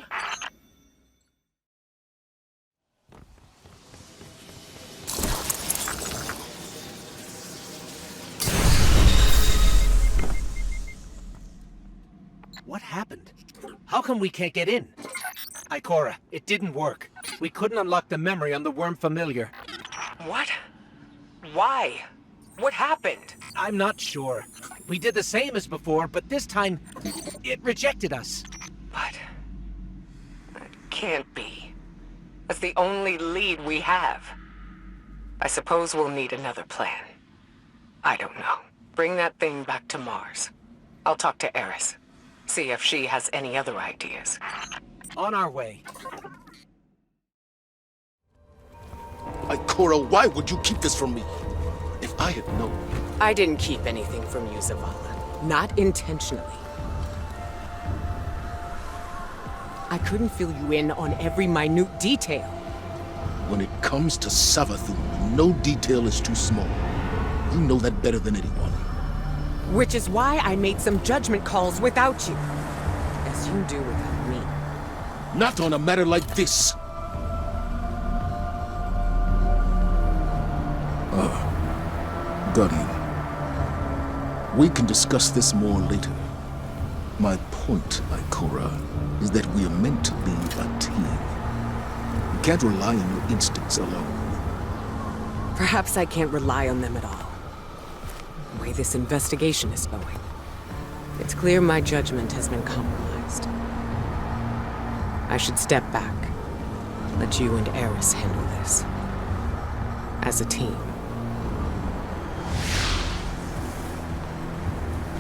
What happened? How come we can't get in? Ikora, it didn't work. We couldn't unlock the memory on the worm familiar. What? Why? What happened? I'm not sure. We did the same as before, but this time, it rejected us. But... it can't be. That's the only lead we have. I suppose we'll need another plan. I don't know. Bring that thing back to Mars. I'll talk to Eris. See if she has any other ideas. On our way. Ikora, why would you keep this from me? If I had known... I didn't keep anything from you, Zavala. Not intentionally. I couldn't fill you in on every minute detail. When it comes to Savathun, no detail is too small. You know that better than anyone. Which is why I made some judgment calls without you. As you do without me. Not on a matter like this. Guardian. We can discuss this more later. My point, Ikora, is that we are meant to be a team. You can't rely on your instincts alone. Perhaps I can't rely on them at all. The way this investigation is going. It's clear my judgment has been compromised. I should step back. Let you and Eris handle this. As a team.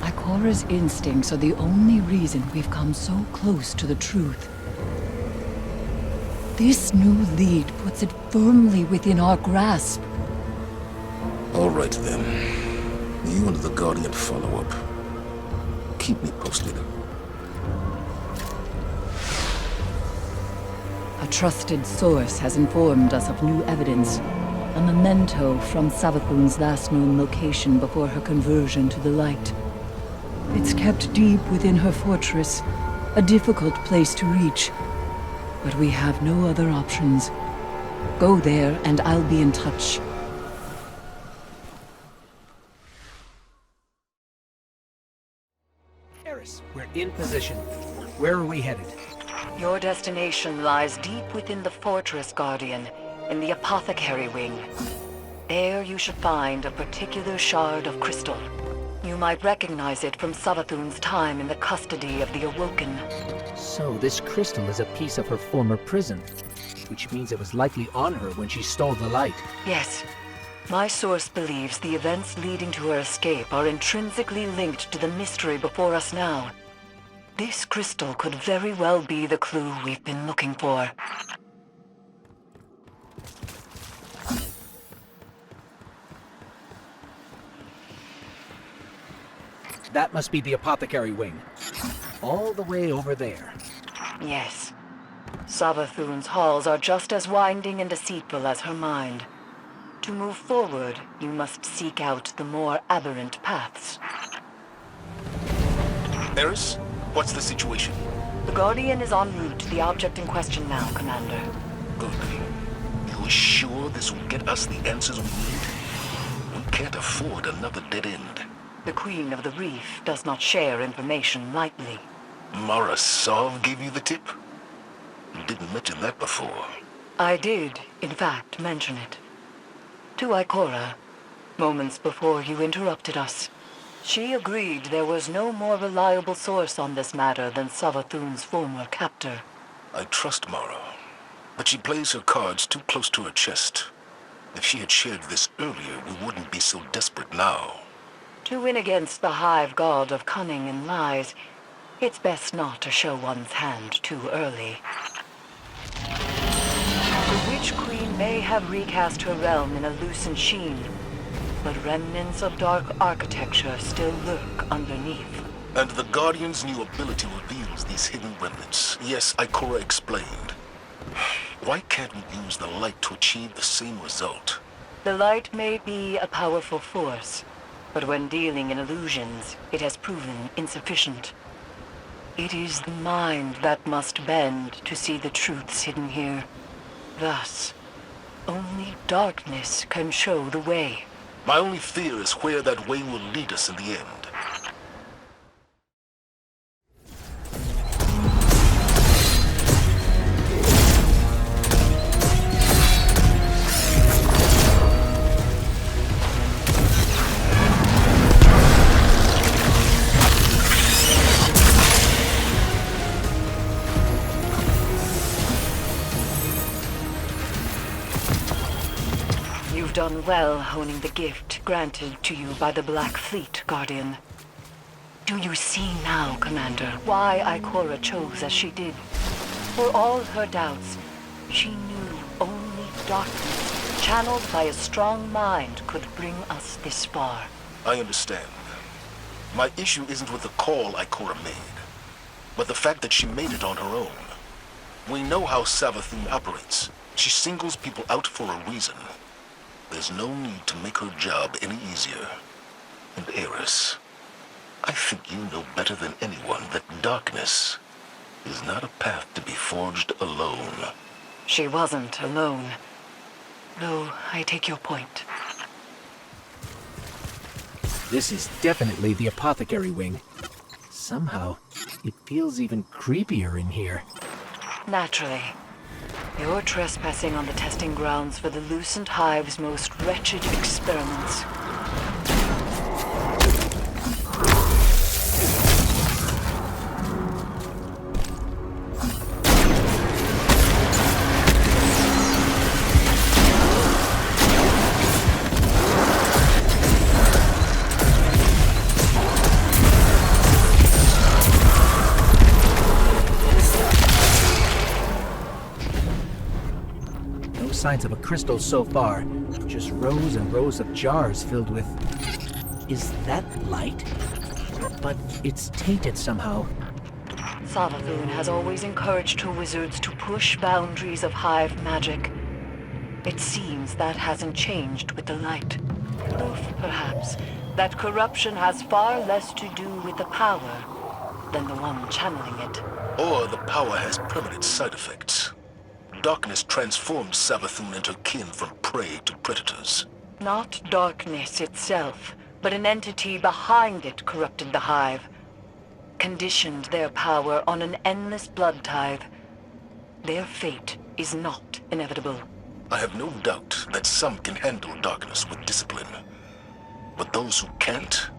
Ikora's instincts are the only reason we've come so close to the truth. This new lead puts it firmly within our grasp. All right, then. You and the Guardian follow up. Keep me posted. A trusted source has informed us of new evidence. A memento from Savathun's last known location before her conversion to the light. It's kept deep within her fortress, a difficult place to reach. But we have no other options. Go there and I'll be in touch. Eris, we're in position. Where are we headed? Your destination lies deep within the fortress, Guardian, in the Apothecary Wing. There you should find a particular shard of crystal. You might recognize it from Savathun's time in the custody of the Awoken. So this crystal is a piece of her former prison, which means it was likely on her when she stole the light. Yes. My source believes the events leading to her escape are intrinsically linked to the mystery before us now. This crystal could very well be the clue we've been looking for. That must be the Apothecary Wing. All the way over there. Yes. Savathun's halls are just as winding and deceitful as her mind. To move forward, you must seek out the more aberrant paths. Eris, what's the situation? The Guardian is en route to the object in question now, Commander. Good. You are sure this will get us the answers we need? We can't afford another dead end. The Queen of the Reef does not share information lightly. Mara Sov gave you the tip? You didn't mention that before. I did, in fact, mention it. To Ikora, moments before you interrupted us. She agreed there was no more reliable source on this matter than Savathun's former captor. I trust Mara, but she plays her cards too close to her chest. If she had shared this earlier, we wouldn't be so desperate now. To win against the Hive God of cunning and lies, it's best not to show one's hand too early. The Witch Queen may have recast her realm in a lucent sheen, but remnants of dark architecture still lurk underneath. And the Guardian's new ability reveals these hidden remnants. Yes, Ikora explained. Why can't we use the light to achieve the same result? The light may be a powerful force, but when dealing in illusions, it has proven insufficient. It is the mind that must bend to see the truths hidden here. Thus, only darkness can show the way. My only fear is where that way will lead us in the end. You've done well honing the gift granted to you by the Black Fleet, Guardian. Do you see now, Commander, why Ikora chose as she did? For all her doubts, she knew only darkness, channeled by a strong mind, could bring us this far. I understand. My issue isn't with the call Ikora made, but the fact that she made it on her own. We know how Savathun operates. She singles people out for a reason. There's no need to make her job any easier. And Eris, I think you know better than anyone that darkness is not a path to be forged alone. She wasn't alone. Though I take your point. This is definitely the Apothecary Wing. Somehow, it feels even creepier in here. Naturally. You're trespassing on the testing grounds for the Lucent Hive's most wretched experiments. Signs of a crystal so far. Just rows and rows of jars filled with... Is that light? But it's tainted somehow. Savathun has always encouraged her wizards to push boundaries of Hive magic. It seems that hasn't changed with the light. Proof, perhaps, that corruption has far less to do with the power than the one channeling it. Or the power has permanent side effects. Darkness transforms Savathun and her kin from prey to predators. Not darkness itself, but an entity behind it corrupted the Hive. Conditioned their power on an endless blood tithe, Their fate is not inevitable. I have no doubt that some can handle darkness with discipline. But those who can't,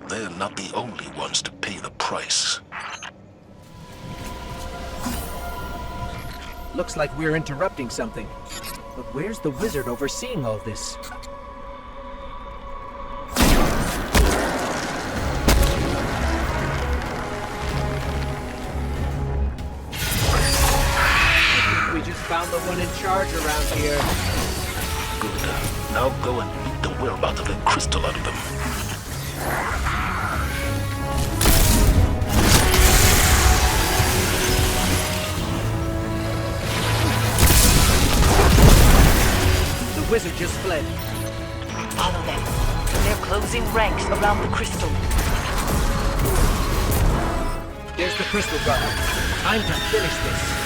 they're not the only ones to pay the price. Looks like we're interrupting something. But where's the wizard overseeing all this? We just found the one in charge around here. Good. Now go and beat the whereabouts of the crystal out of them. The wizard just fled. Follow them. They're closing ranks around the crystal. There's the crystal brother. Time to finish this.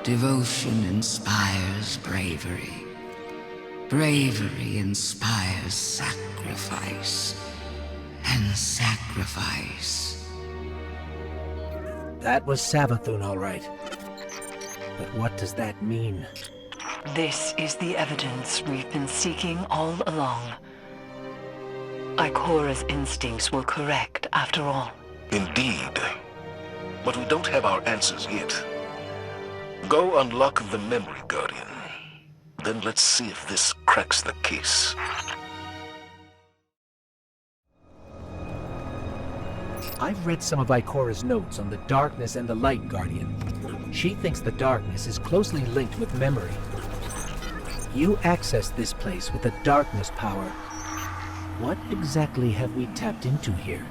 Devotion inspires bravery. Bravery inspires sacrifice. And sacrifice. That was Savathun, all right. But what does that mean? This is the evidence we've been seeking all along. Ikora's instincts were correct, after all. Indeed. But we don't have our answers yet. Go unlock the memory, Guardian. Then let's see if this cracks the case. I've read some of Ikora's notes on the darkness and the light, Guardian. She thinks the darkness is closely linked with memory. You accessed this place with the darkness power. What exactly have we tapped into here?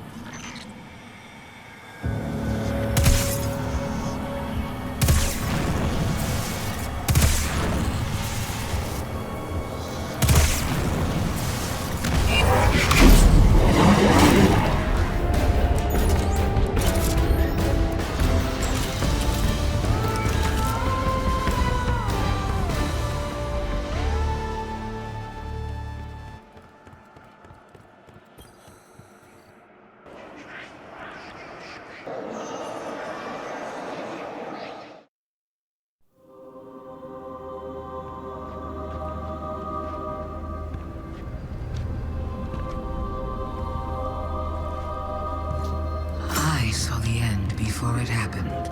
I saw the end before it happened.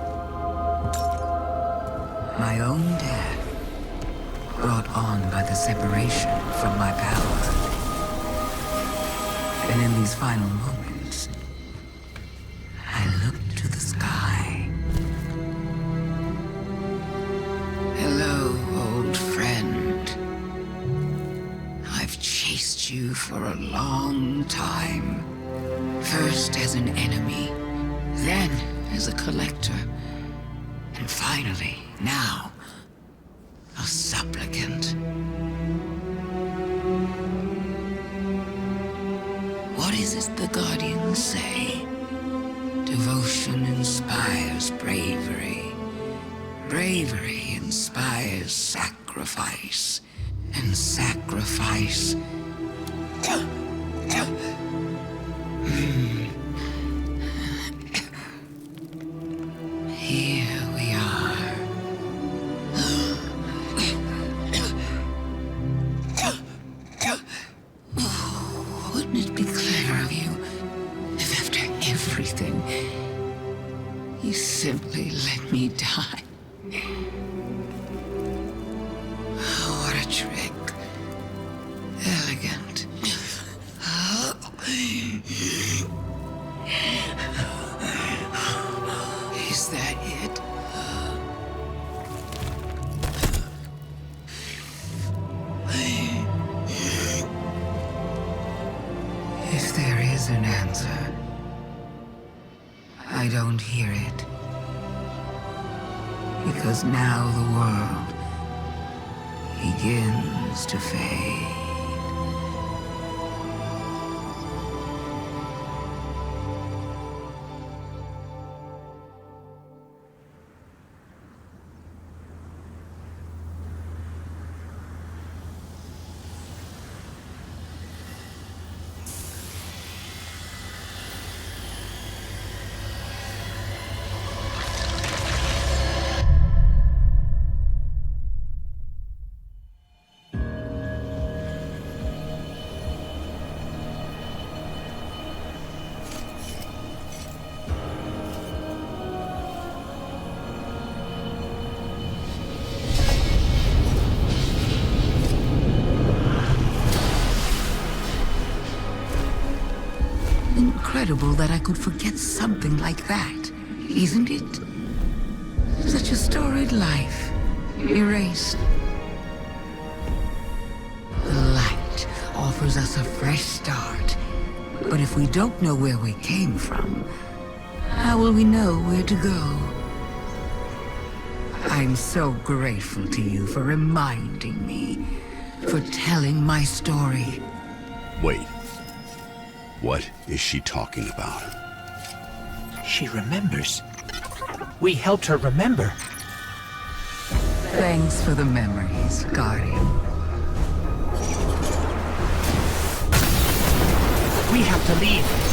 My own death, brought on by the separation from my power. And in these final moments, I looked to the sky. Hello, old friend. I've chased you for a long time. First as an enemy, then as a collector, and finally, now, a supplicant. What is it the Guardians say? Devotion inspires bravery. Bravery inspires sacrifice. And sacrifice... Here we are. Wouldn't it be clever of you if after everything, you simply let me die? What a trick. Elegant. Is that it? If there is an answer, I don't hear it. It because now the world begins to fade. Incredible that I could forget something like that, isn't it? Such a storied life, erased. The light offers us a fresh start, but if we don't know where we came from, how will we know where to go? I'm so grateful to you for reminding me, for telling my story. Wait. What is she talking about? She remembers. We helped her remember. Thanks for the memories, Guardian. We have to leave.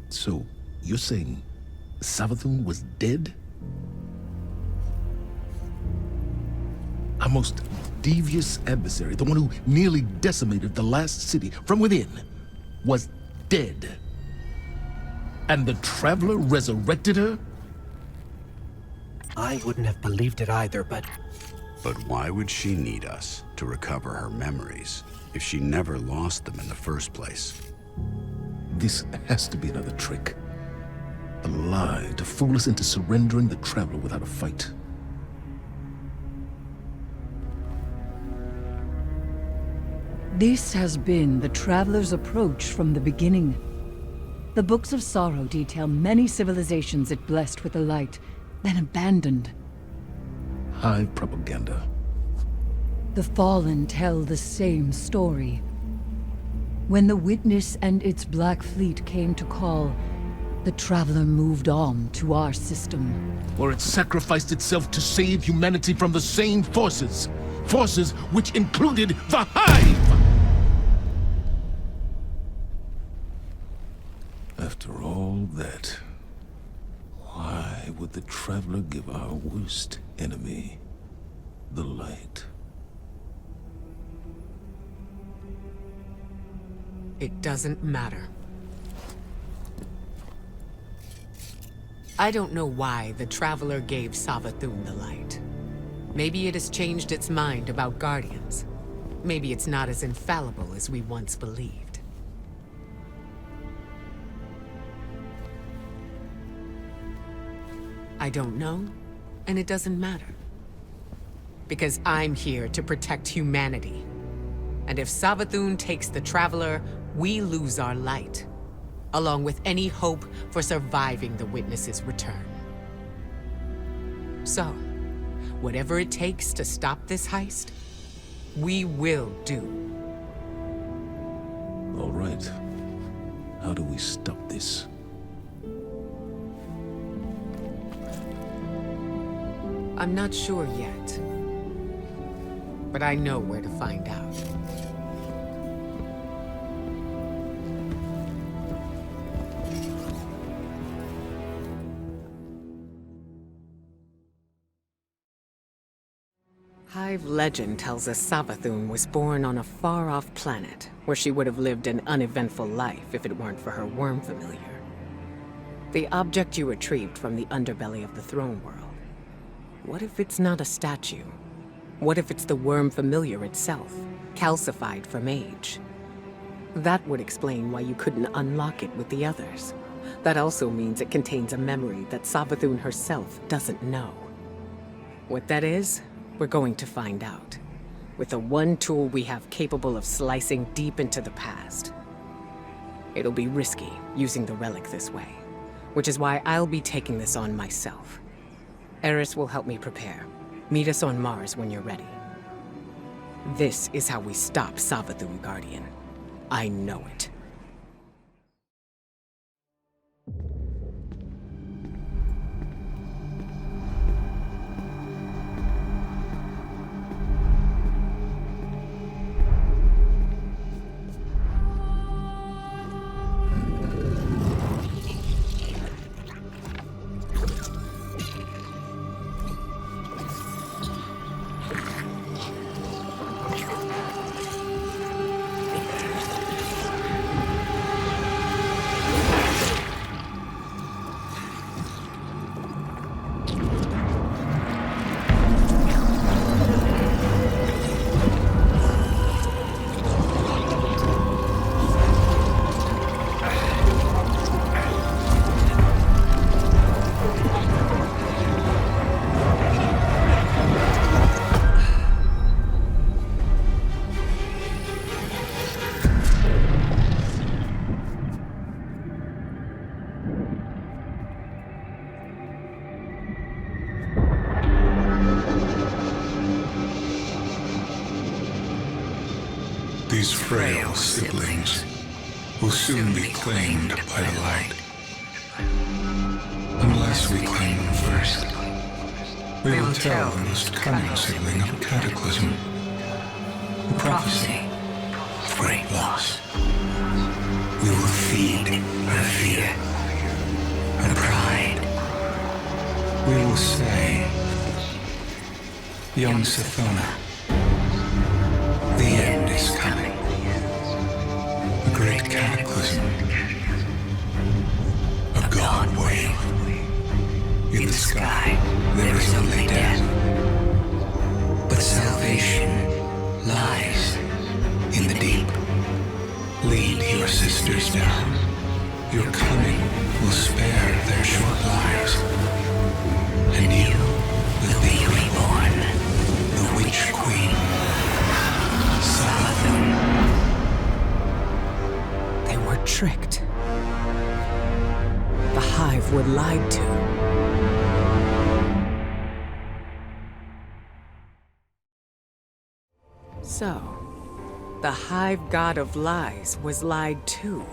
So, you're saying Savathun was dead? Our most devious adversary, the one who nearly decimated the last city from within, was dead. And the Traveler resurrected her? I wouldn't have believed it either, but... But why would she need us to recover her memories if she never lost them in the first place? This has to be another trick. A lie to fool us into surrendering the Traveler without a fight. This has been the Traveler's approach from the beginning. The Books of Sorrow detail many civilizations it blessed with the light, then abandoned. High propaganda. The Fallen tell the same story. When the Witness and its Black Fleet came to call, the Traveler moved on to our system. Or it sacrificed itself to save humanity from the same forces. Forces which included the Hive! After all that, why would the Traveler give our worst enemy the light? It doesn't matter. I don't know why the Traveler gave Savathun the light. Maybe it has changed its mind about Guardians. Maybe it's not as infallible as we once believed. I don't know, and it doesn't matter. Because I'm here to protect humanity. And if Savathun takes the Traveler, we lose our light, along with any hope for surviving the Witness's return. So, whatever it takes to stop this heist, we will do. All right. How do we stop this? I'm not sure yet, but I know where to find out. Hive legend tells us Savathun was born on a far-off planet, where she would have lived an uneventful life if it weren't for her worm familiar. The object you retrieved from the underbelly of the throne world. What if it's not a statue? What if it's the worm familiar itself, calcified from age? That would explain why you couldn't unlock it with the others. That also means it contains a memory that Savathun herself doesn't know. What that is, we're going to find out. With the one tool we have capable of slicing deep into the past. It'll be risky using the relic this way, which is why I'll be taking this on myself. Eris will help me prepare. Meet us on Mars when you're ready. This is how we stop Savathun, Guardian. I know it. These frail siblings will soon be claimed by the light. Unless we claim them first, we will tell the most cunning sibling of Cataclysm. The prophecy of great loss. We will feed her fear, her pride. We will say, young Sathona, the end is coming. A great cataclysm. A god wave. In the sky, there is only death. But salvation lies in the deep. Lead your sisters down. Your coming will spare their short lives. And you will be reborn, the Witch Queen. They were tricked. The Hive were lied to. So, the Hive God of Lies was lied to.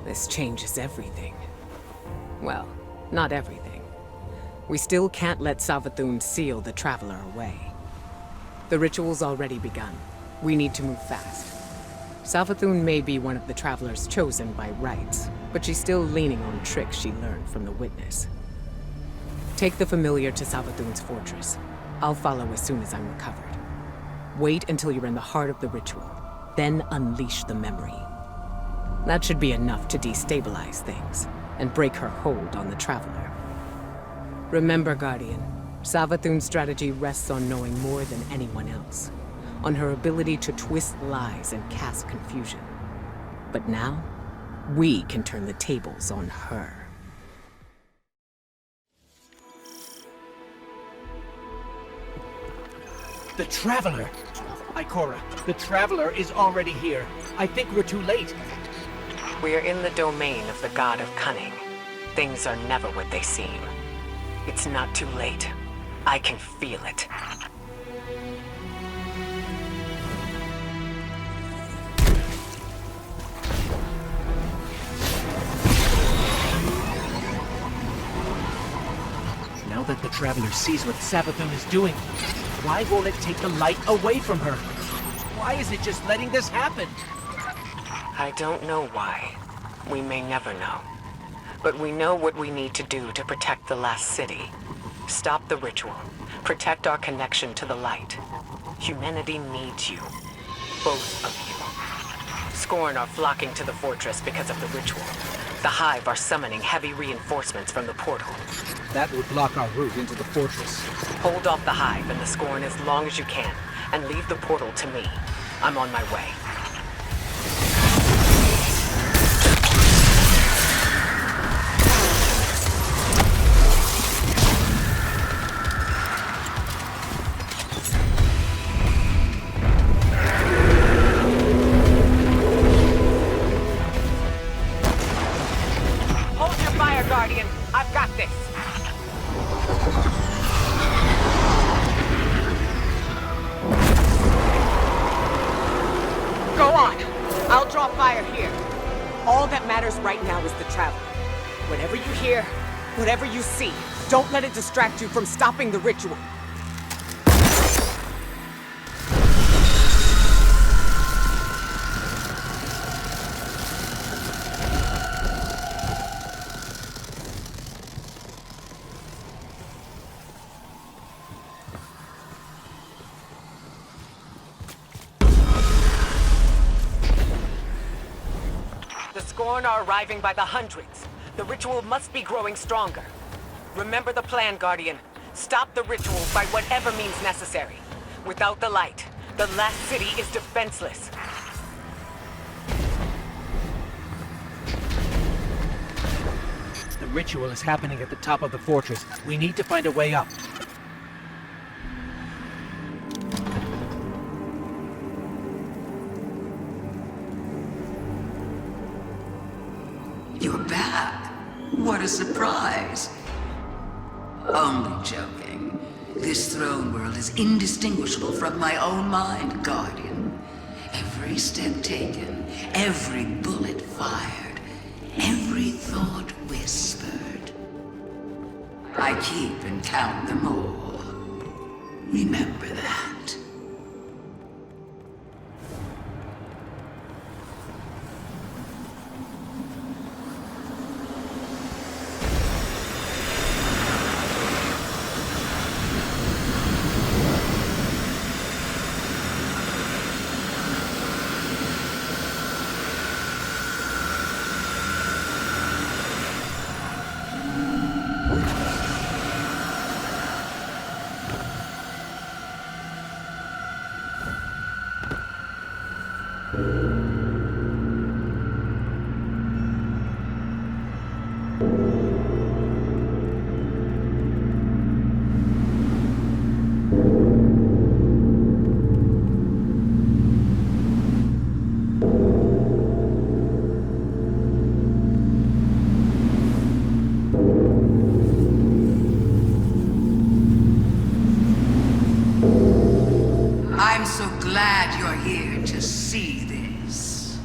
This changes everything. Well, not everything. We still can't let Savathun seal the Traveler away. The ritual's already begun. We need to move fast. Savathun may be one of the Travelers chosen by rights, but she's still leaning on tricks she learned from the Witness. Take the Familiar to Savathun's fortress. I'll follow as soon as I'm recovered. Wait until you're in the heart of the ritual, then unleash the memory. That should be enough to destabilize things, and break her hold on the Traveler. Remember, Guardian, Savathun's strategy rests on knowing more than anyone else. On her ability to twist lies and cast confusion. But now, we can turn the tables on her. The Traveler! Ikora, the Traveler is already here. I think we're too late. We're in the domain of the God of Cunning. Things are never what they seem. It's not too late. I can feel it. Now that the Traveler sees what Savathun is doing, why won't it take the light away from her? Why is it just letting this happen? I don't know why. We may never know. But we know what we need to do to protect the last city. Stop the ritual. Protect our connection to the light. Humanity needs you. Both of you. Scorn are flocking to the fortress because of the ritual. The Hive are summoning heavy reinforcements from the portal. That would block our route into the fortress. Hold off the Hive and the Scorn as long as you can, and leave the portal to me. I'm on my way. matters right now is the Traveler. Whatever you hear, whatever you see, don't let it distract you from stopping the ritual. The Scorn are arriving by the hundreds. The ritual must be growing stronger. Remember the plan, Guardian. Stop the ritual by whatever means necessary. Without the light, the last city is defenseless. The ritual is happening at the top of the fortress. We need to find a way up. You're back. What a surprise. Only joking. This throne world is indistinguishable from my own mind, Guardian. Every step taken, every bullet fired, every thought whispered. I keep and count them all. Remember that. I'm so glad you're here to see this.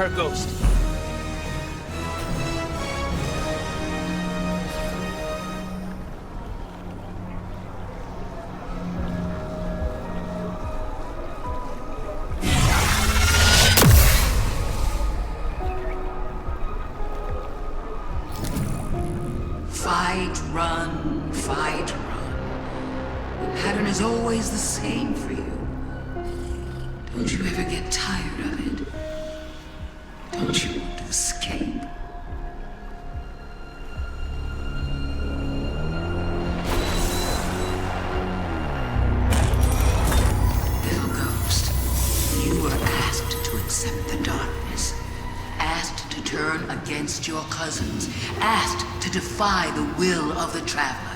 her ghost. Fight, run. The pattern is always the same for you. Don't you ever get tired of it? Don't you want to escape? Little ghost, you were asked to accept the darkness. Asked to turn against your cousins. Asked to defy the will of the Traveler.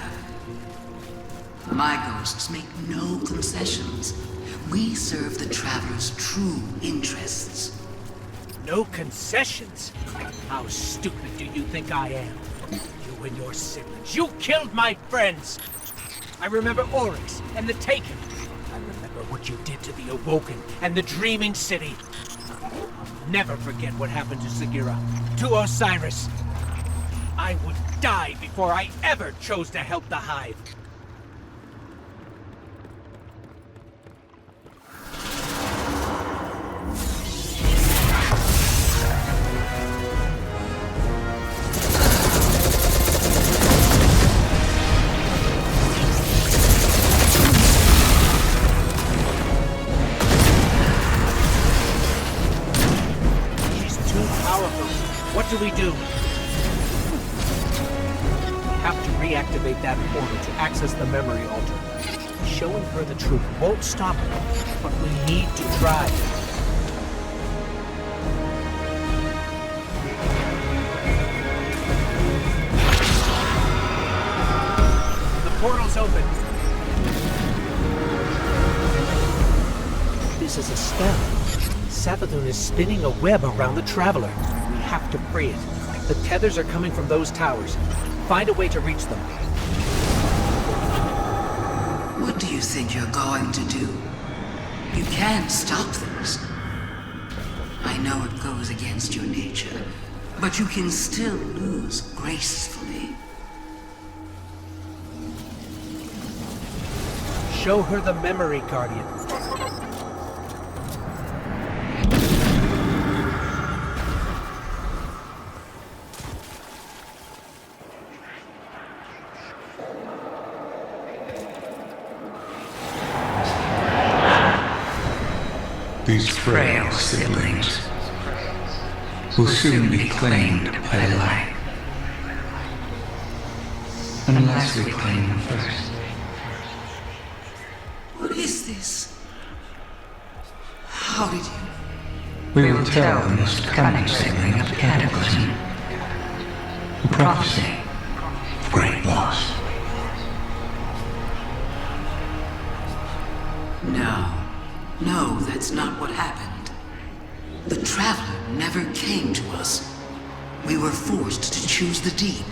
My ghosts make no concessions. We serve the Traveler's true interests. No concessions? How stupid do you think I am? You and your siblings. You killed my friends! I remember Oryx and the Taken. I remember what you did to the Awoken and the Dreaming City. I'll never forget what happened to Sagira, to Osiris. I would die before I ever chose to help the Hive. What do we do? We have to reactivate that portal to access the memory altar. Showing her the truth won't stop her, but we need to try. The portal's open. This is a spell. Savathun is spinning a web around the Traveler. We have to free it. The tethers are coming from those towers. Find a way to reach them. What do you think you're going to do? You can't stop this. I know it goes against your nature, but you can still lose gracefully. Show her the memory, Guardian. These frail siblings will soon be claimed by the light. Unless we claim them first. What is this? How did you... We will tell the most cunning sibling of the Cataclysm. A prophecy of great loss. No, that's not what happened. The Traveler never came to us. We were forced to choose the deep.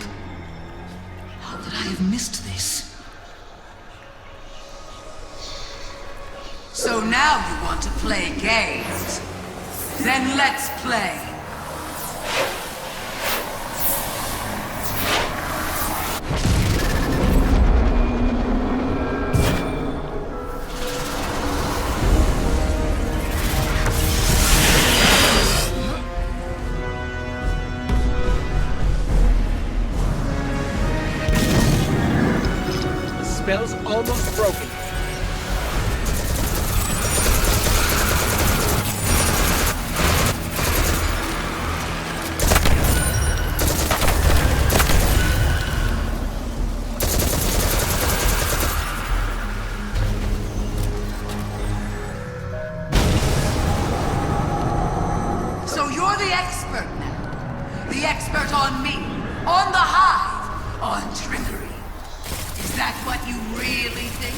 How could I have missed this? So now you want to play games? Then let's play. Spell's almost broken. So you're the expert now. The expert on me, on the Hive, on trickery. Is that what you really think?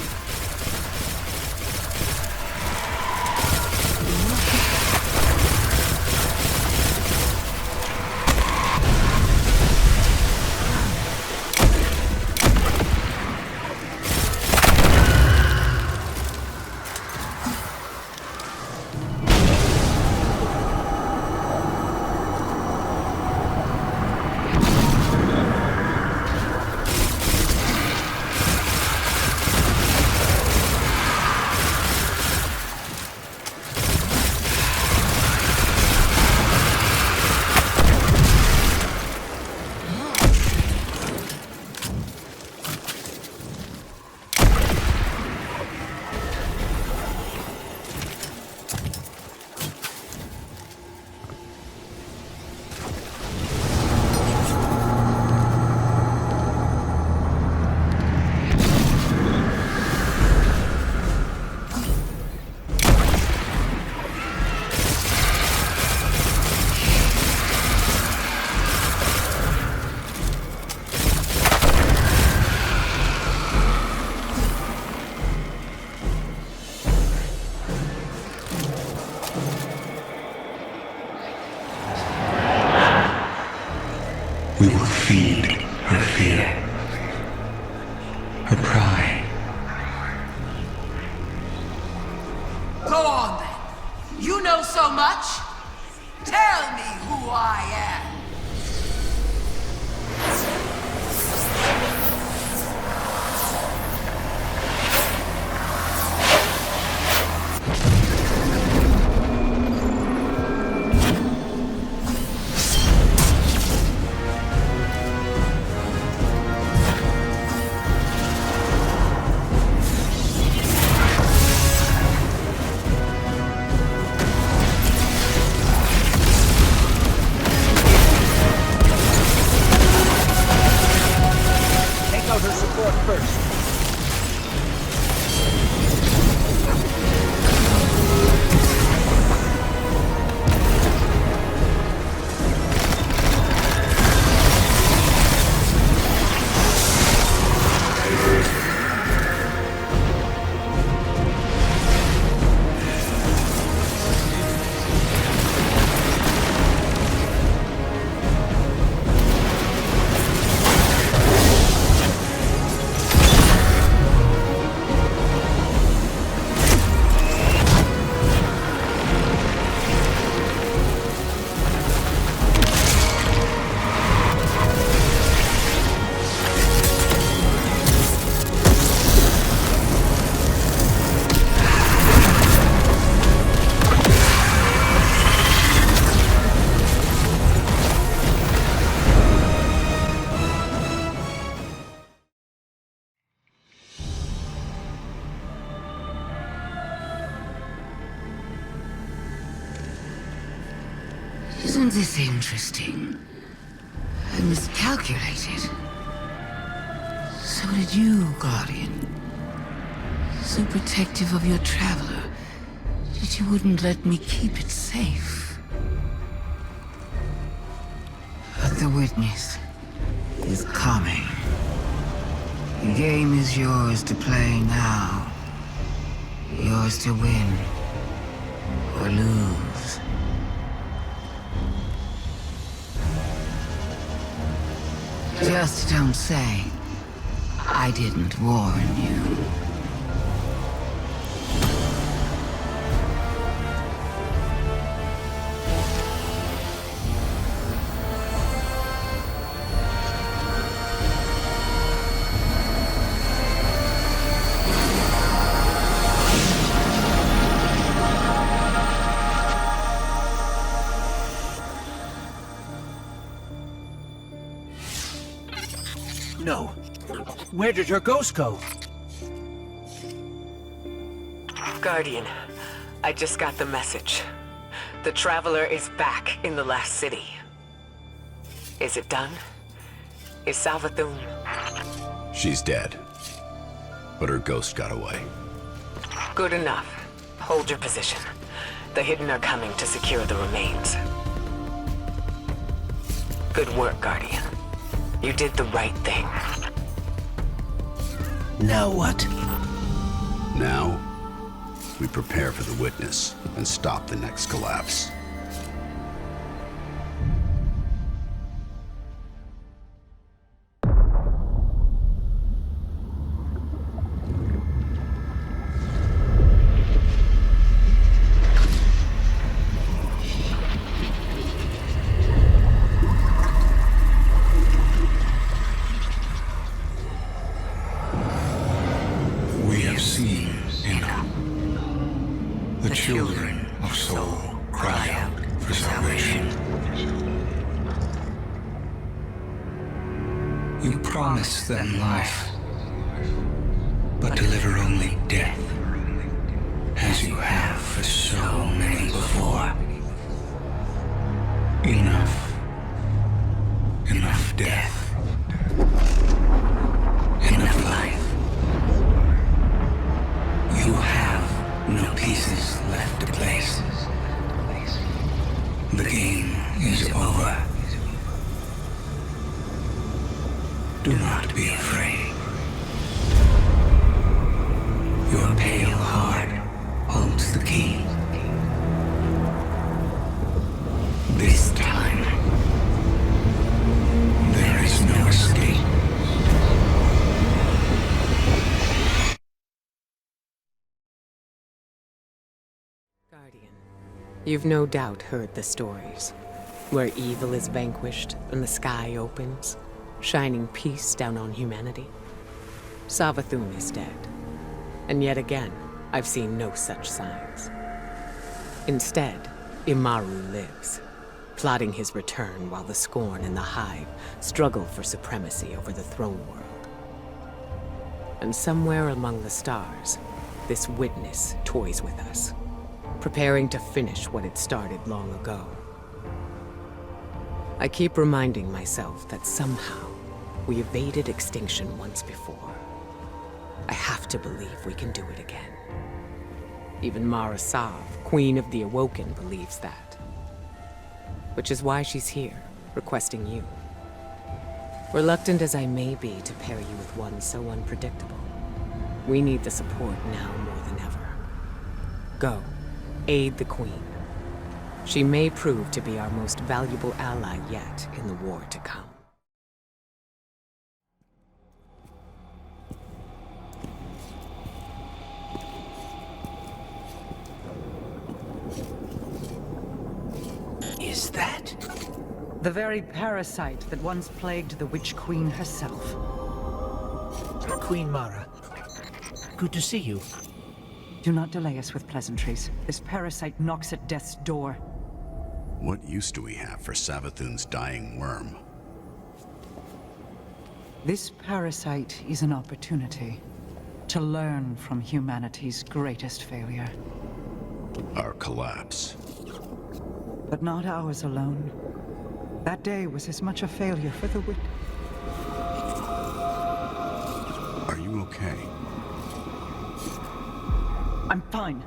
her pride. Go on then. You know so much. Tell me who I am. Isn't this interesting? I miscalculated. So did you, Guardian. So protective of your traveler that you wouldn't let me keep it safe. But the witness is coming. The game is yours to play now. Yours to win or lose. Just don't say I didn't warn you. No. Where did her ghost go? Guardian, I just got the message. The Traveler is back in the last city. Is it done? Is Savathun... She's dead. But her ghost got away. Good enough. Hold your position. The Hidden are coming to secure the remains. Good work, Guardian. You did the right thing. Now what? Now, we prepare for the witness and stop the next collapse. Children of soul cry out for salvation. You promise them life, but deliver only death, as you have for so many before. Enough. Enough death. Enough life. You have no pieces left to place. The game is over. Do not be afraid. Your You've no doubt heard the stories, where evil is vanquished and the sky opens, shining peace down on humanity. Savathun is dead, and yet again, I've seen no such signs. Instead, Imaru lives, plotting his return while the Scorn and the Hive struggle for supremacy over the throne world. And somewhere among the stars, this witness toys with us, preparing to finish what it started long ago. I keep reminding myself that somehow we evaded extinction once before. I have to believe we can do it again. Even Mara Sov, Queen of the Awoken, believes that. Which is why she's here, requesting you. Reluctant as I may be to pair you with one so unpredictable, we need the support now more than ever. Go, aid the Queen. She may prove to be our most valuable ally yet in the war to come. Is that? The very parasite that once plagued the Witch Queen herself. Queen Mara, good to see you. Do not delay us with pleasantries. This parasite knocks at death's door. What use do we have for Savathun's dying worm? This parasite is an opportunity to learn from humanity's greatest failure. Our collapse. But not ours alone. That day was as much a failure for the Wit. Are you okay? I'm fine.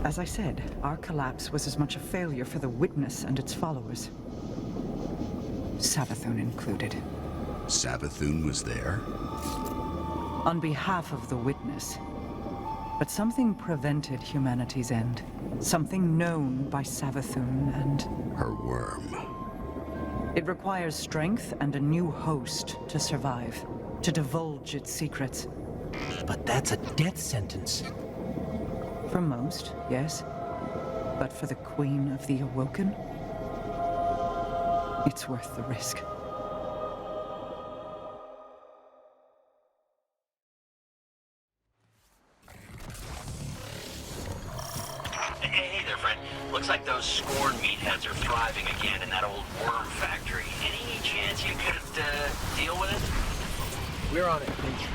As I said, our collapse was as much a failure for the Witness and its followers. Savathun included. Savathun was there? On behalf of the Witness. But something prevented humanity's end. Something known by Savathun and... her worm. It requires strength and a new host to survive, to divulge its secrets. But that's a death sentence. For most, yes. But for the Queen of the Awoken, it's worth the risk. Hey there, friend. Looks like those Scorn meatheads are thriving again in that old worm factory. Any chance you could deal with it? We're on it, Finch.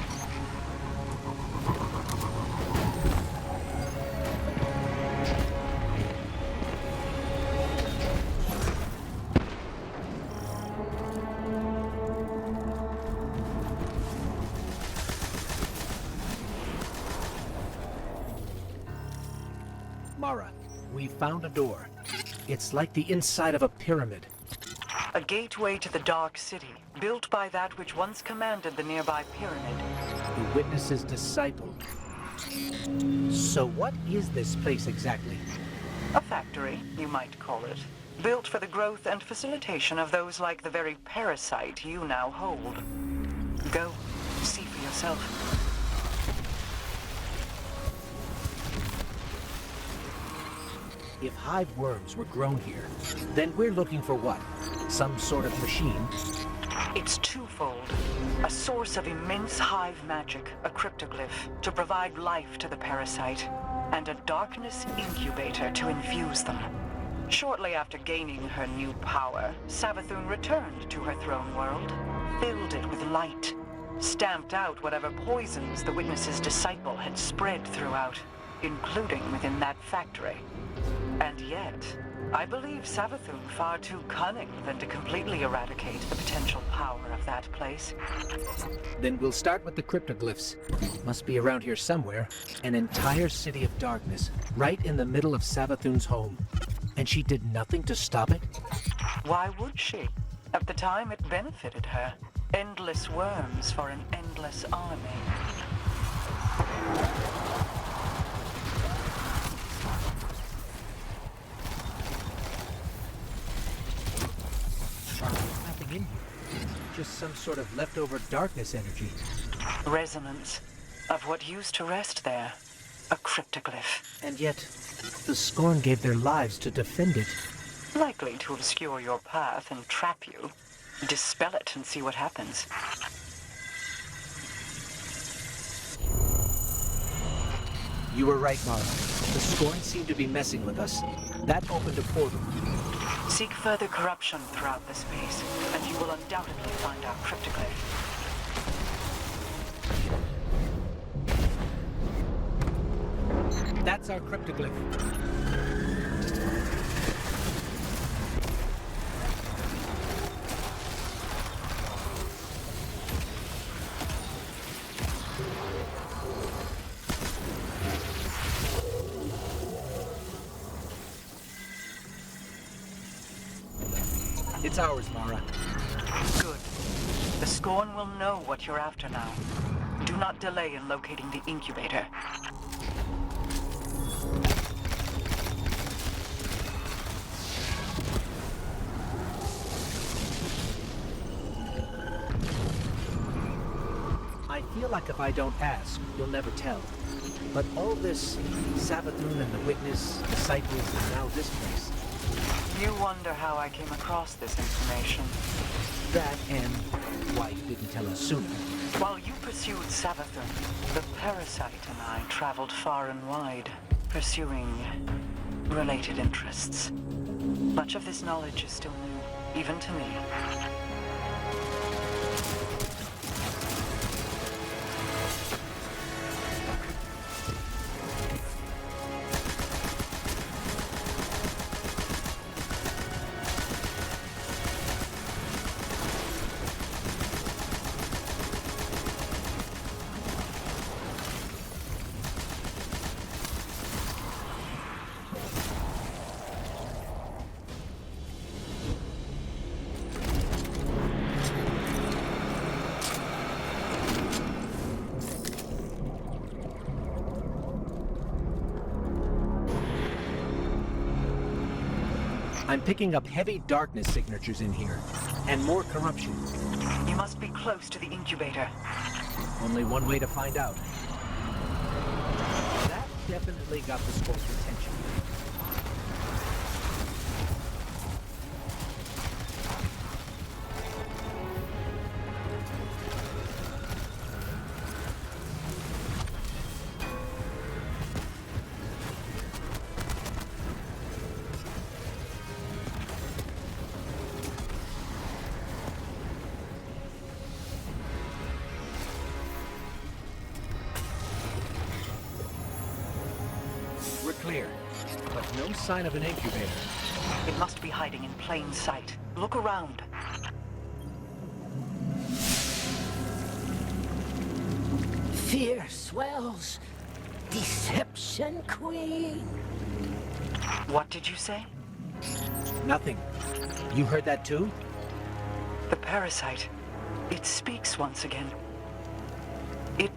Mara, we found a door. It's like the inside of a pyramid. A gateway to the Dark City, built by that which once commanded the nearby pyramid. The Witness's disciple. So what is this place exactly? A factory, you might call it. Built for the growth and facilitation of those like the very parasite you now hold. Go, see for yourself. If hive worms were grown here, then we're looking for what? Some sort of machine? It's twofold. A source of immense hive magic, a cryptoglyph, to provide life to the parasite, and a darkness incubator to infuse them. Shortly after gaining her new power, Savathun returned to her throne world, filled it with light, stamped out whatever poisons the Witness's disciple had spread throughout, including within that factory. And yet, I believe Savathun far too cunning than to completely eradicate the potential power of that place. Then we'll start with the cryptoglyphs. Must be around here somewhere. An entire city of darkness, right in the middle of Savathun's home. And she did nothing to stop it? Why would she? At the time, it benefited her. Endless worms for an endless army. Nothing in here. Just some sort of leftover darkness energy. Resonance of what used to rest there. A cryptoglyph. And yet, the Scorn gave their lives to defend it. Likely to obscure your path and trap you. Dispel it and see what happens. You were right, Mara. The Scorn seemed to be messing with us. That opened a portal. Seek further corruption throughout the space, and you will undoubtedly find our cryptoglyph. That's our cryptoglyph. It's ours, Mara. Good. The Scorn will know what you're after now. Do not delay in locating the incubator. I feel like if I don't ask, you'll never tell. But all this Savathun and the Witness, Disciples, and now this place. You wonder how I came across this information. That and why you didn't tell us sooner. While you pursued Savathun, the Parasite and I traveled far and wide, pursuing related interests. Much of this knowledge is still new, even to me. I'm picking up heavy darkness signatures in here, and more corruption. You must be close to the incubator. Only one way to find out. That definitely got the Scorn's attention. We're clear, but no sign of an incubator. It must be hiding in plain sight. Look around. Fear swells. Deception Queen. What did you say? Nothing. You heard that too? The Parasite. It speaks once again. It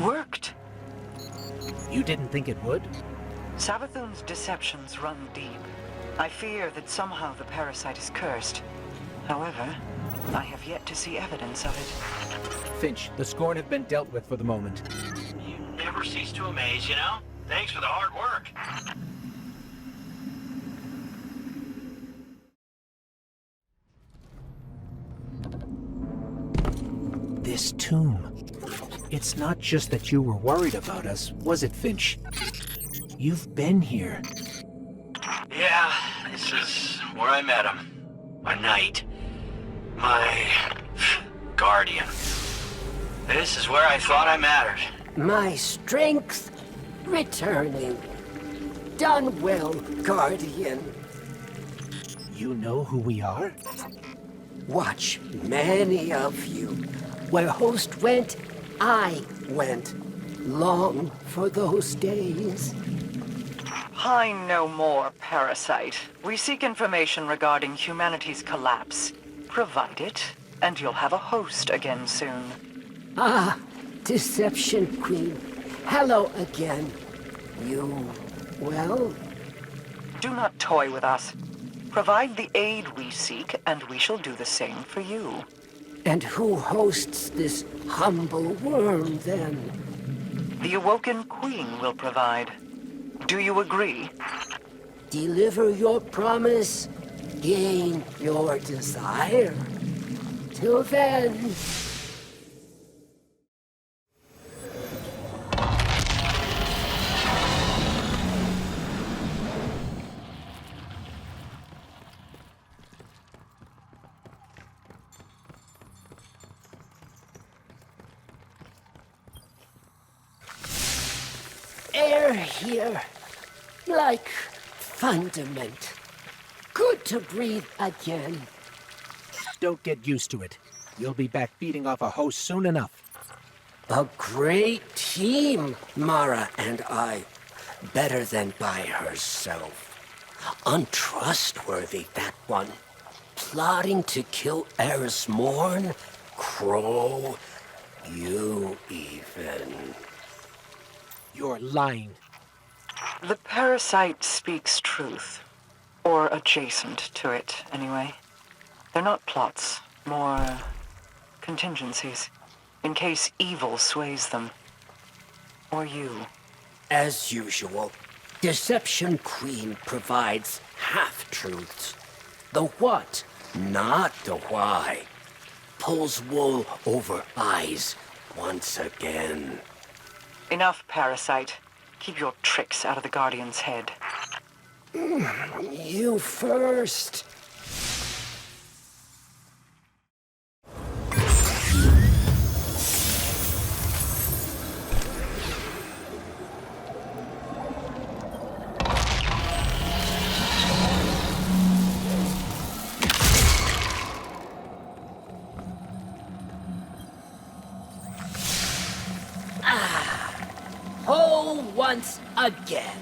worked. You didn't think it would? Savathun's deceptions run deep. I fear that somehow the Parasite is cursed. However, I have yet to see evidence of it. Finch, the Scorn have been dealt with for the moment. You never cease to amaze, you know? Thanks for the hard work. This tomb. It's not just that you were worried about us, was it, Finch? You've been here. Yeah, this is where I met him. My knight. My guardian. This is where I thought I mattered. My strength returning. Done well, Guardian. You know who we are? Watch many of you. Where Host went, I went. Long for those days. I know more, Parasite. We seek information regarding humanity's collapse. Provide it, and you'll have a host again soon. Ah, Deception Queen. Hello again. You, well? Do not toy with us. Provide the aid we seek, and we shall do the same for you. And who hosts this humble worm, then? The Awoken Queen will provide. Do you agree? Deliver your promise, gain your desire. Till then... Air here, like fundament. Good to breathe again. Don't get used to it. You'll be back feeding off a host soon enough. A great team, Mara and I. Better than by herself. Untrustworthy, that one. Plotting to kill Eris Morn? Crow, you even. You're lying. The parasite speaks truth. Or adjacent to it, anyway. They're not plots, more contingencies. In case evil sways them. Or you. As usual, Deception Queen provides half-truths. The what, not the why. Pulls wool over eyes once again. Enough, Parasite. Keep your tricks out of the Guardian's head. You first. Once again.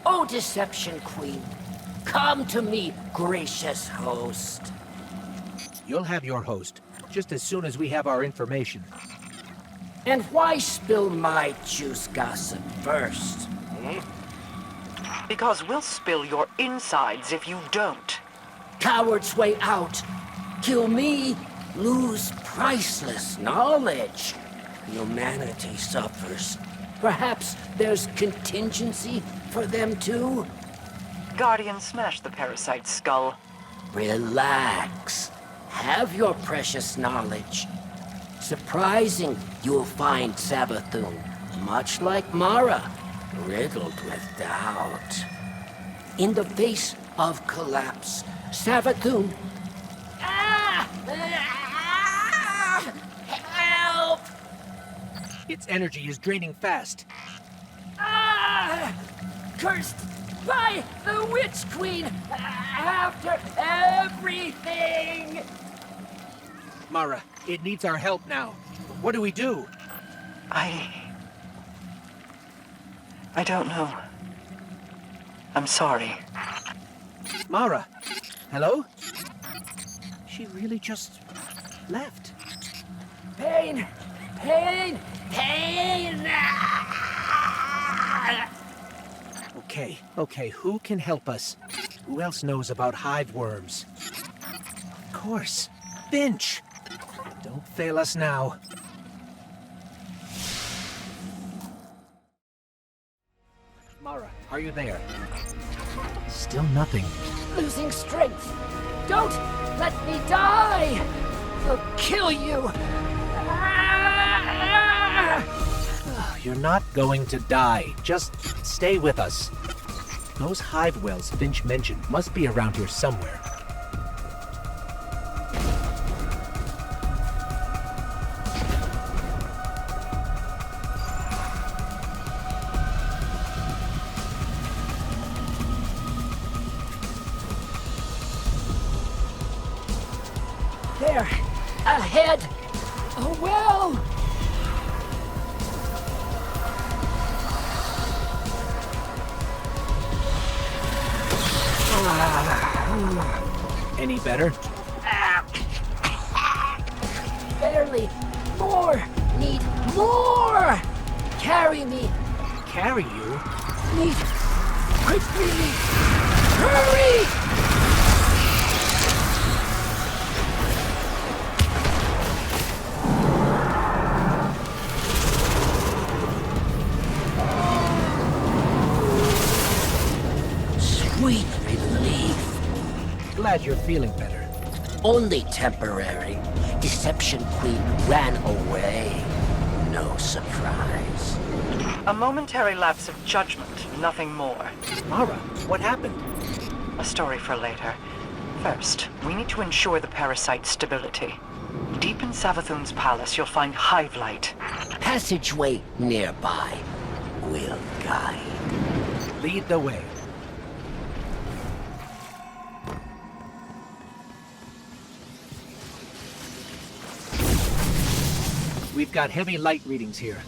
O Deception Queen, come to me, gracious host. You'll have your host, just as soon as we have our information. And why spill my juice gossip first? Because we'll spill your insides if you don't. Coward's way out. Kill me, lose priceless knowledge. Humanity suffers. Perhaps there's contingency for them too? Guardian smashed the parasite's skull. Relax. Have your precious knowledge. Surprising you'll find Savathun, much like Mara, riddled with doubt. In the face of collapse, Savathun... Help! Its energy is draining fast. Cursed by the Witch Queen after everything! Mara, it needs our help now. What do we do? I don't know. I'm sorry. Mara, hello? She really just left. Pain! Pain! Pain! Okay, who can help us? Who else knows about hive worms? Of course, Finch! Don't fail us now. Mara, are you there? Still nothing. Losing strength! Don't let me die! I'll kill you! You're not going to die. Just stay with us. Those hive wells Finch mentioned must be around here somewhere. There! Ahead! A well! Any better? Barely. More! Need more! Carry me! Carry you? Need... Quickly! Hurry! glad you're feeling better. Only temporary. Deception Queen ran away. No surprise. A momentary lapse of judgment, nothing more. Mara, what happened? A story for later. First, we need to ensure the parasite's stability. Deep in Savathun's palace, you'll find hive light. Passageway nearby. Will guide. Lead the way. We've got heavy light readings here.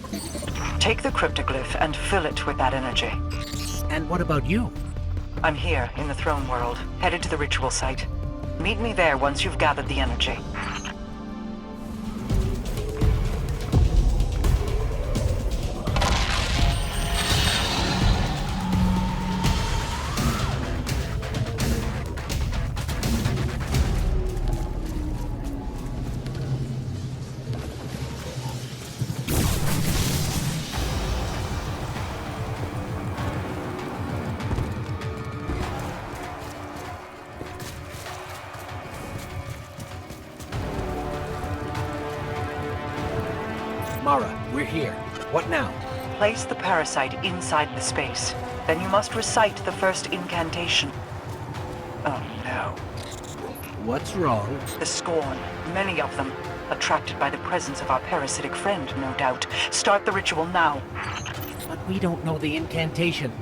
Take the cryptoglyph and fill it with that energy. And what about you? I'm here, in the throne world, headed to the ritual site. Meet me there once you've gathered the energy. Mara, we're here. What now? Place the parasite inside the space. Then you must recite the first incantation. Oh no. What's wrong? The Scorn. Many of them. Attracted by the presence of our parasitic friend, no doubt. Start the ritual now. But we don't know the incantation.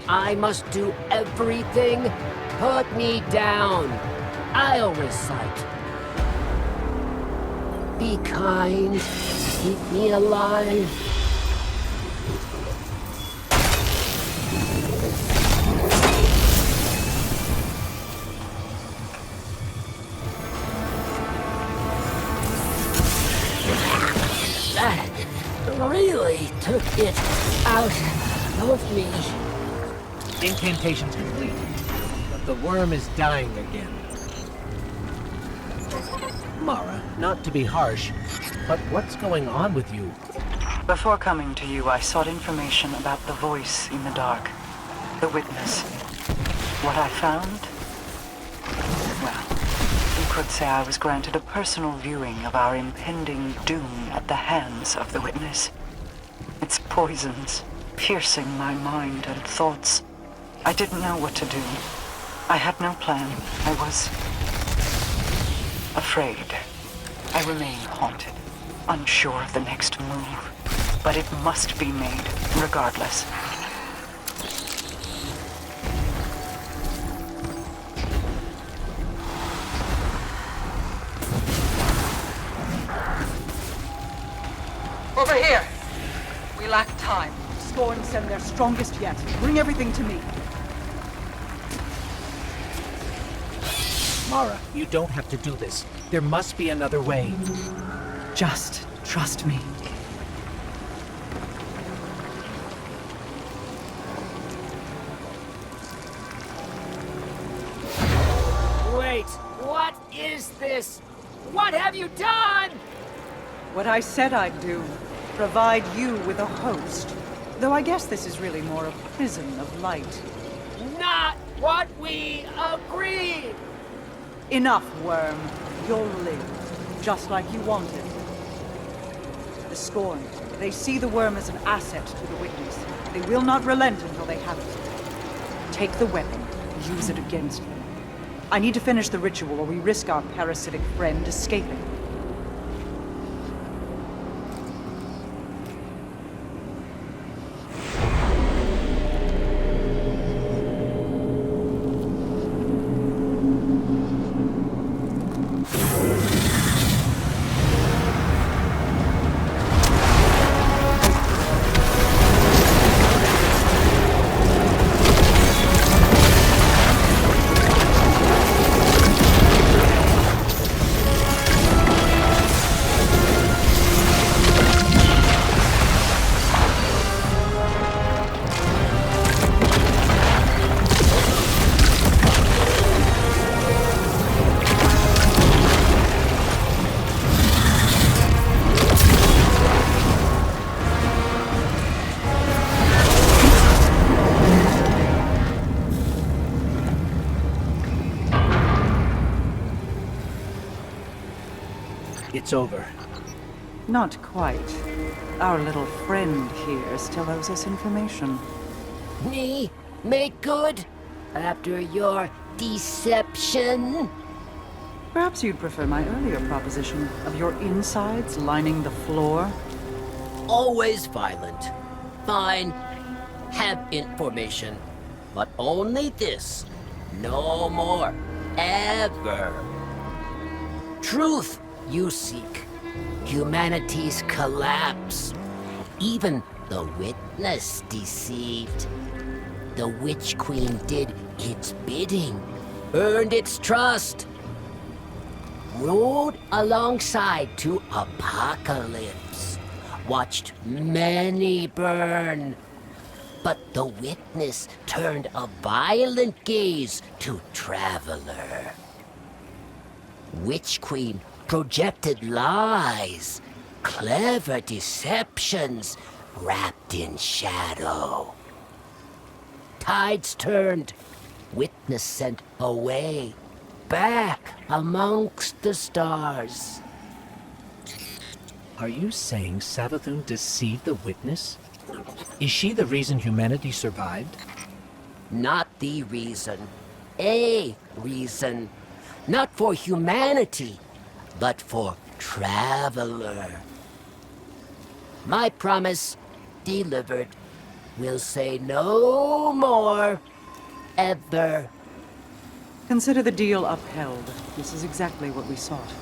I must do everything? Put me down. I'll recite. Be kind. Keep me alive. That really took it out of me. Incantation's complete. But the worm is dying again. Mara, not to be harsh, but what's going on with you? Before coming to you, I sought information about the voice in the dark. The witness. What I found? Well, you could say I was granted a personal viewing of our impending doom at the hands of the witness. Its poisons, piercing my mind and thoughts. I didn't know what to do. I had no plan. I was afraid. I remain haunted, unsure of the next move. But it must be made, regardless. Over here! We lack time. Scorn send their strongest yet. Bring everything to me. Mara, you don't have to do this. There must be another way. Just trust me. Wait, what is this? What have you done? What I said I'd do. Provide you with a host. Though I guess this is really more a prison of light. Not what we agreed! Enough, Worm. You'll live, just like you wanted. The Scorn. They see the Worm as an asset to the Witness. They will not relent until they have it. Take the weapon, use it against them. I need to finish the ritual or we risk our parasitic friend escaping. it's over. Not quite. Our little friend here still owes us information. Me? Make good? After your deception? Perhaps you'd prefer my earlier proposition of your insides lining the floor? Always violent. Fine. Have information. But only this. No more. Ever. Truth you seek. Humanity's collapse. Even the Witness deceived. The Witch Queen did its bidding. Earned its trust. Rode alongside to apocalypse. Watched many burn. But the Witness turned a violent gaze to Traveler. Witch Queen projected lies, clever deceptions wrapped in shadow. Tides turned, Witness sent away, back amongst the stars. Are you saying Savathun deceived the Witness? Is she the reason humanity survived? Not the reason. A reason. Not for humanity, but for Traveler. My promise delivered. Will say no more. Ever. Consider the deal upheld. This is exactly what we sought.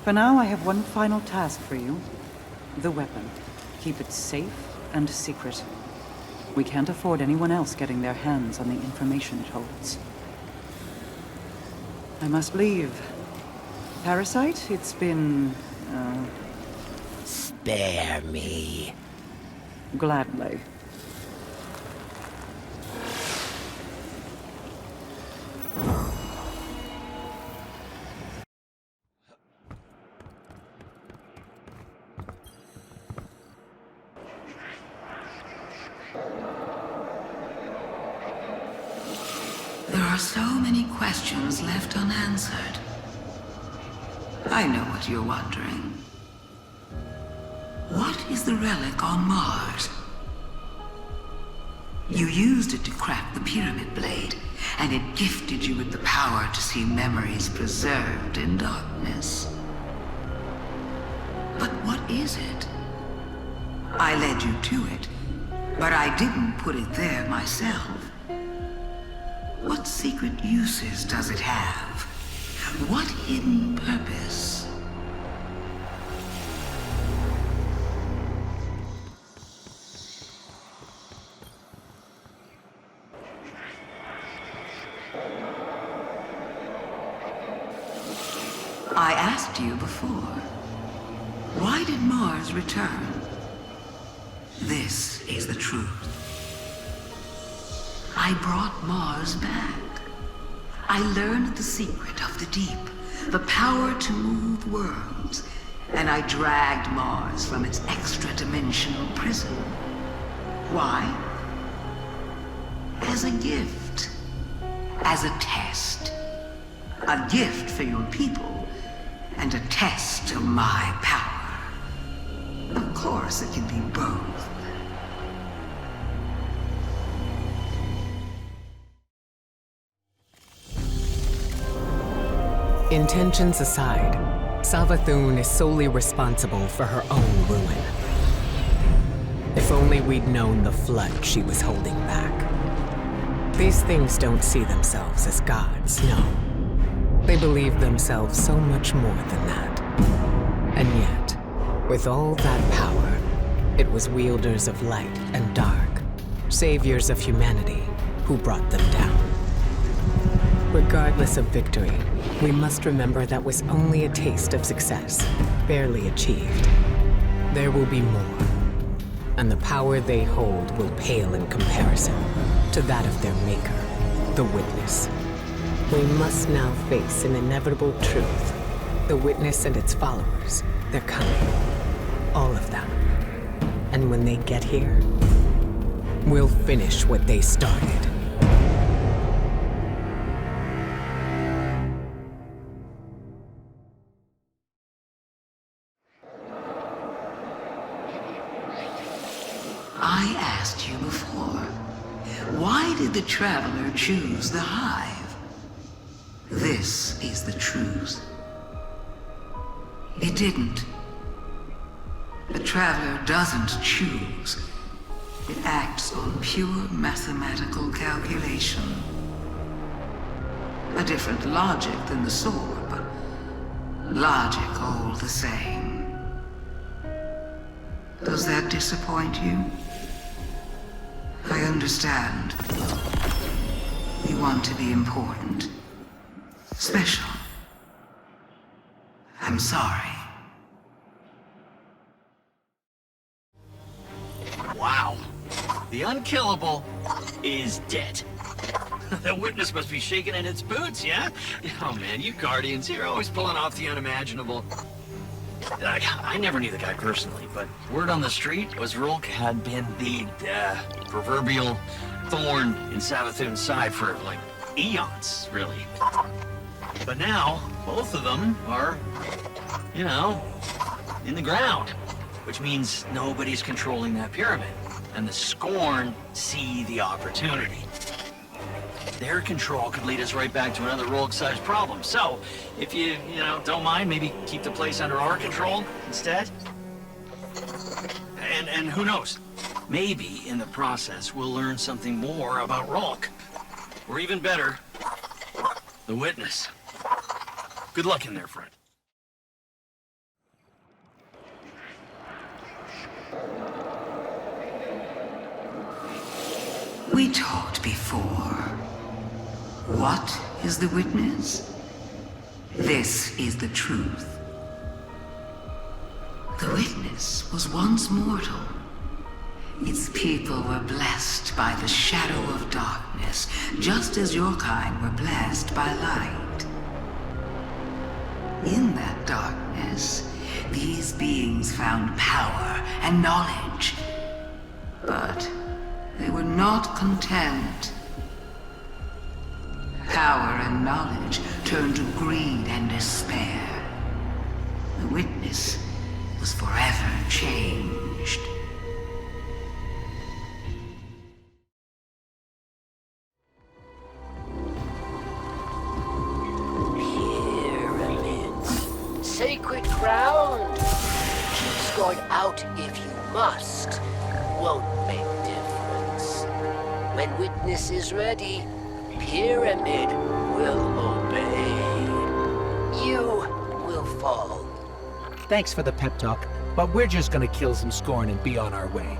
For now, I have one final task for you. The weapon. Keep it safe and secret. We can't afford anyone else getting their hands on the information it holds. I must leave. Parasite, it's been... Spare me. Gladly. There are so many questions left unanswered. I know what you're wondering. What is the relic on Mars? You used it to craft the Pyramid Blade, and it gifted you with the power to see memories preserved in darkness. But what is it? I led you to it, but I didn't put it there myself. What secret uses does it have? What hidden purpose? I asked you before. Why did Mars return? This is the truth. I brought Mars back. I learned the secret of the deep, the power to move worlds, and I dragged Mars from its extra-dimensional prison. Why? As a gift. As a test. A gift for your people, and a test of my power. Of course, it can be both. Intentions aside, Savathun is solely responsible for her own ruin. If only we'd known the flood she was holding back. These things don't see themselves as gods, no. They believe themselves so much more than that. And yet, with all that power, it was wielders of light and dark, saviors of humanity, who brought them down. Regardless of victory, we must remember that was only a taste of success, barely achieved. There will be more, and the power they hold will pale in comparison to that of their maker, the Witness. We must now face an inevitable truth. The Witness and its followers, they're coming. All of them. And when they get here, we'll finish what they started. I asked you before. Why did the Traveler choose the Hive? This is the truth. It didn't. The Traveler doesn't choose. It acts on pure mathematical calculation. A different logic than the sword, but logic all the same. Does that disappoint you? I understand. You want to be important. Special. I'm sorry. Wow. The unkillable is dead. The witness must be shaking in its boots, yeah? Oh man, you Guardians, you're always pulling off the unimaginable. I never knew the guy personally, but word on the street was Rolk had been the proverbial thorn in Savathun's side for, like, eons, really. But now, both of them are, you know, in the ground, which means nobody's controlling that pyramid, and the Scorn see the opportunity. Their control could lead us right back to another Rolk-sized problem. So, if you don't mind, maybe keep the place under our control instead? And who knows? Maybe in the process we'll learn something more about Rolk. Or even better, the Witness. Good luck in there, friend. We talked before. What is the Witness? This is the truth. The Witness was once mortal. Its people were blessed by the shadow of darkness, just as your kind were blessed by light. In that darkness, these beings found power and knowledge. But they were not content. Power and knowledge turned to greed and despair. The Witness was forever changed. Pyramids. Sacred ground. Keep going out if you must. Won't make difference. When Witness is ready, Pyramid will obey. You will fall. Thanks for the pep talk, but we're just gonna kill some Scorn and be on our way.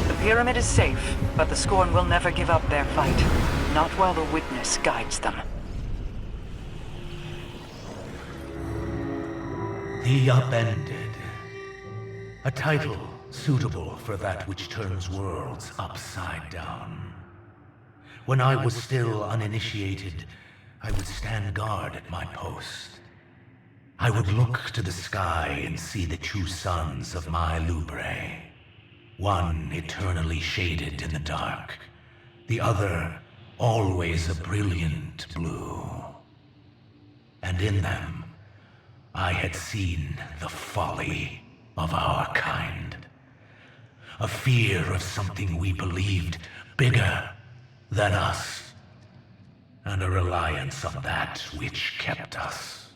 The pyramid is safe, but the Scorn will never give up their fight. Not while the Witness guides them. The Upended. A title suitable for that which turns worlds upside down. When I was still uninitiated, I would stand guard at my post. I would look to the sky and see the two suns of my Lubre. One eternally shaded in the dark, the other always a brilliant blue. And in them, I had seen the folly of our kind. A fear of something we believed bigger than us, and a reliance on that which kept us.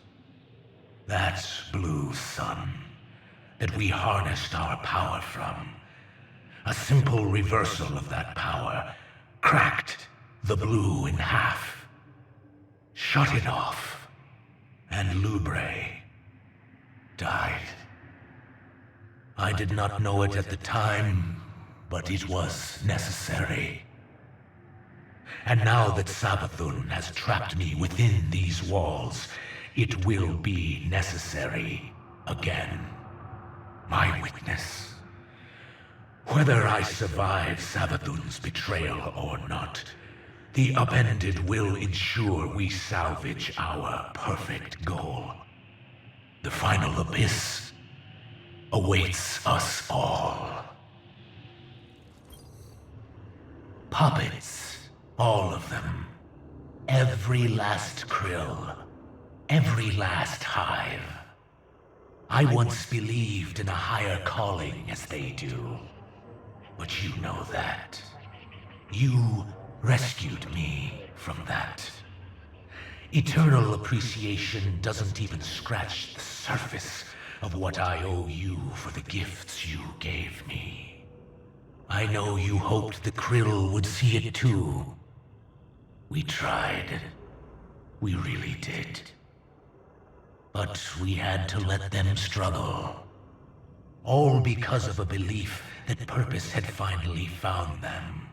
That blue sun that we harnessed our power from. A simple reversal of that power cracked the blue in half, shut it off, and Lubre died. I did not know it at the time, but it was necessary. And now that Savathun has trapped me within these walls, it will be necessary again. My Witness. Whether I survive Savathun's betrayal or not, the Upended will ensure we salvage our perfect goal. The final abyss awaits us all. Puppets, all of them. Every last krill. Every last hive. I once believed in a higher calling as they do. But you know that. You rescued me from that. Eternal appreciation doesn't even scratch the surface of what I owe you for the gifts you gave me. I know you hoped the krill would see it too. We tried. We really did. But we had to let them struggle. All because of a belief that purpose had finally found them,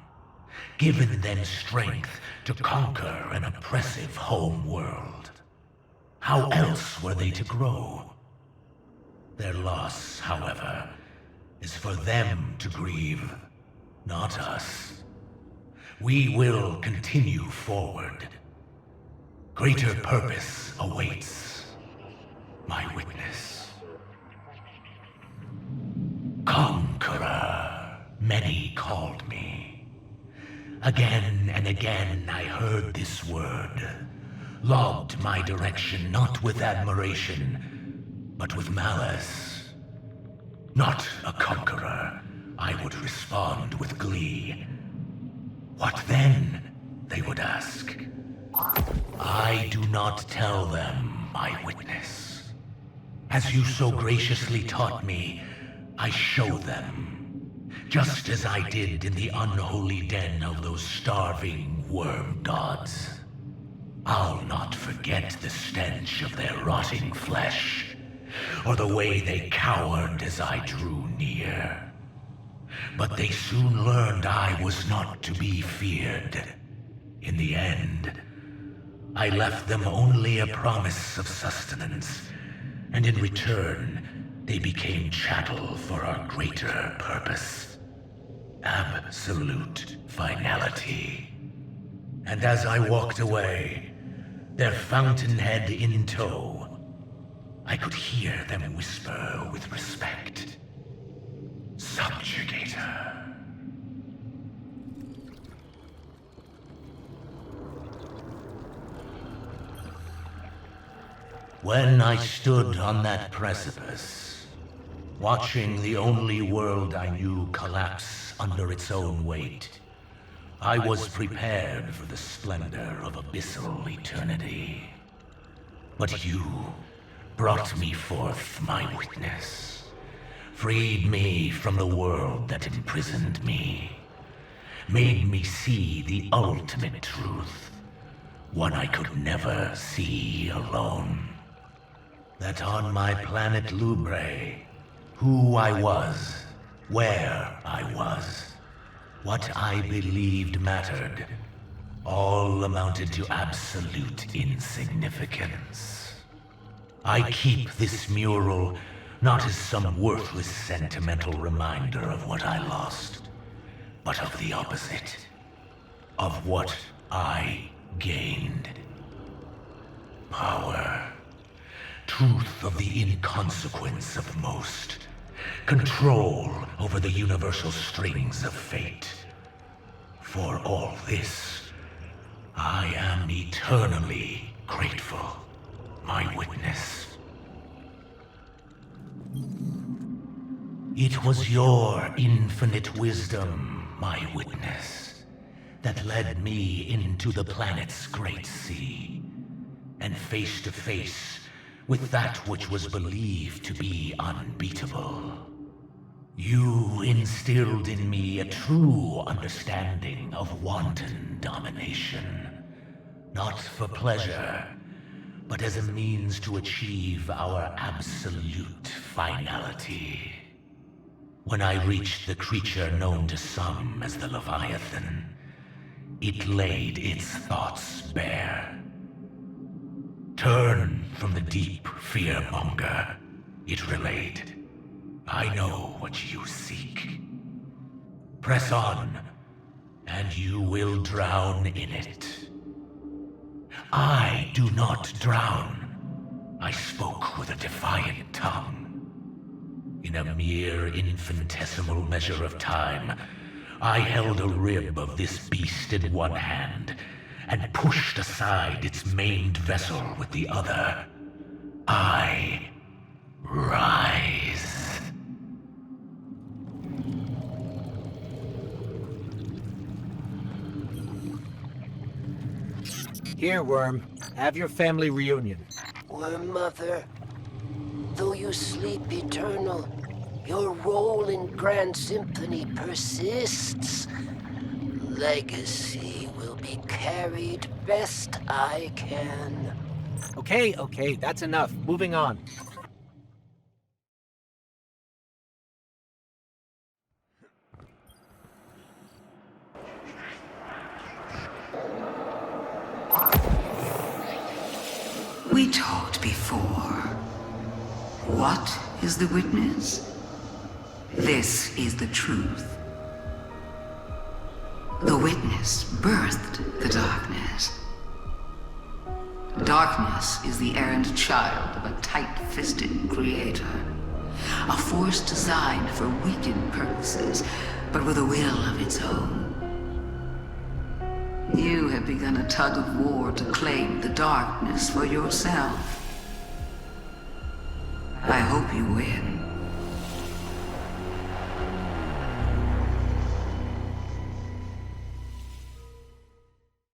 given them strength to conquer an oppressive home world. How else were they to grow? Their loss, however, is for them to grieve, not us. We will continue forward. Greater purpose awaits, my Witness. Conqueror, many called me. Again and again I heard this word, logged my direction not with admiration, but with malice. Not a conqueror, I would respond with glee. What then? They would ask. I do not tell them, my Witness. As you so graciously taught me, I show them, just as I did in the unholy den of those starving worm gods. I'll not forget the stench of their rotting flesh, or the way they cowered as I drew near. But they soon learned I was not to be feared. In the end, I left them only a promise of sustenance, and in return, they became chattel for our greater purpose. Absolute finality. And as I walked away, their fountainhead in tow, I could hear them whisper with respect. Subjugator. When I stood on that precipice, watching the only world I knew collapse under its own weight, I was prepared for the splendor of abyssal eternity. But you brought me forth my witness, freed me from the world that imprisoned me, made me see the ultimate truth, one I could never see alone. That on my planet Lubre, who I was, where I was, what I believed mattered, all amounted to absolute insignificance. I keep this mural not as some worthless sentimental reminder of what I lost, but of the opposite, of what I gained. Power. Truth of the inconsequence of most. Control over the universal strings of fate. For all this, I am eternally grateful, my witness. It was your infinite wisdom, my witness, that led me into the planet's great sea, and face to face with that which was believed to be unbeatable. You instilled in me a true understanding of wanton domination, not for pleasure, but as a means to achieve our absolute finality. When I reached the creature known to some as the Leviathan, it laid its thoughts bare. Turn from the deep fearmonger, it relayed. I know what you seek. Press on, and you will drown in it. I do not drown. I spoke with a defiant tongue. In a mere infinitesimal measure of time, I held a rib of this beast in one hand, and pushed aside its maimed vessel with the other. I rise. Here, Worm. Have your family reunion. Worm Mother, though you sleep eternal, your role in Grand Symphony persists. Legacy will be carried best I can. Okay, that's enough. Moving on. We talked before. What is the witness? This is the truth. The witness birthed the darkness. Darkness is the errant child of a tight-fisted creator. A force designed for wicked purposes, but with a will of its own. You have begun a tug of war to claim the darkness for yourself. I hope you win.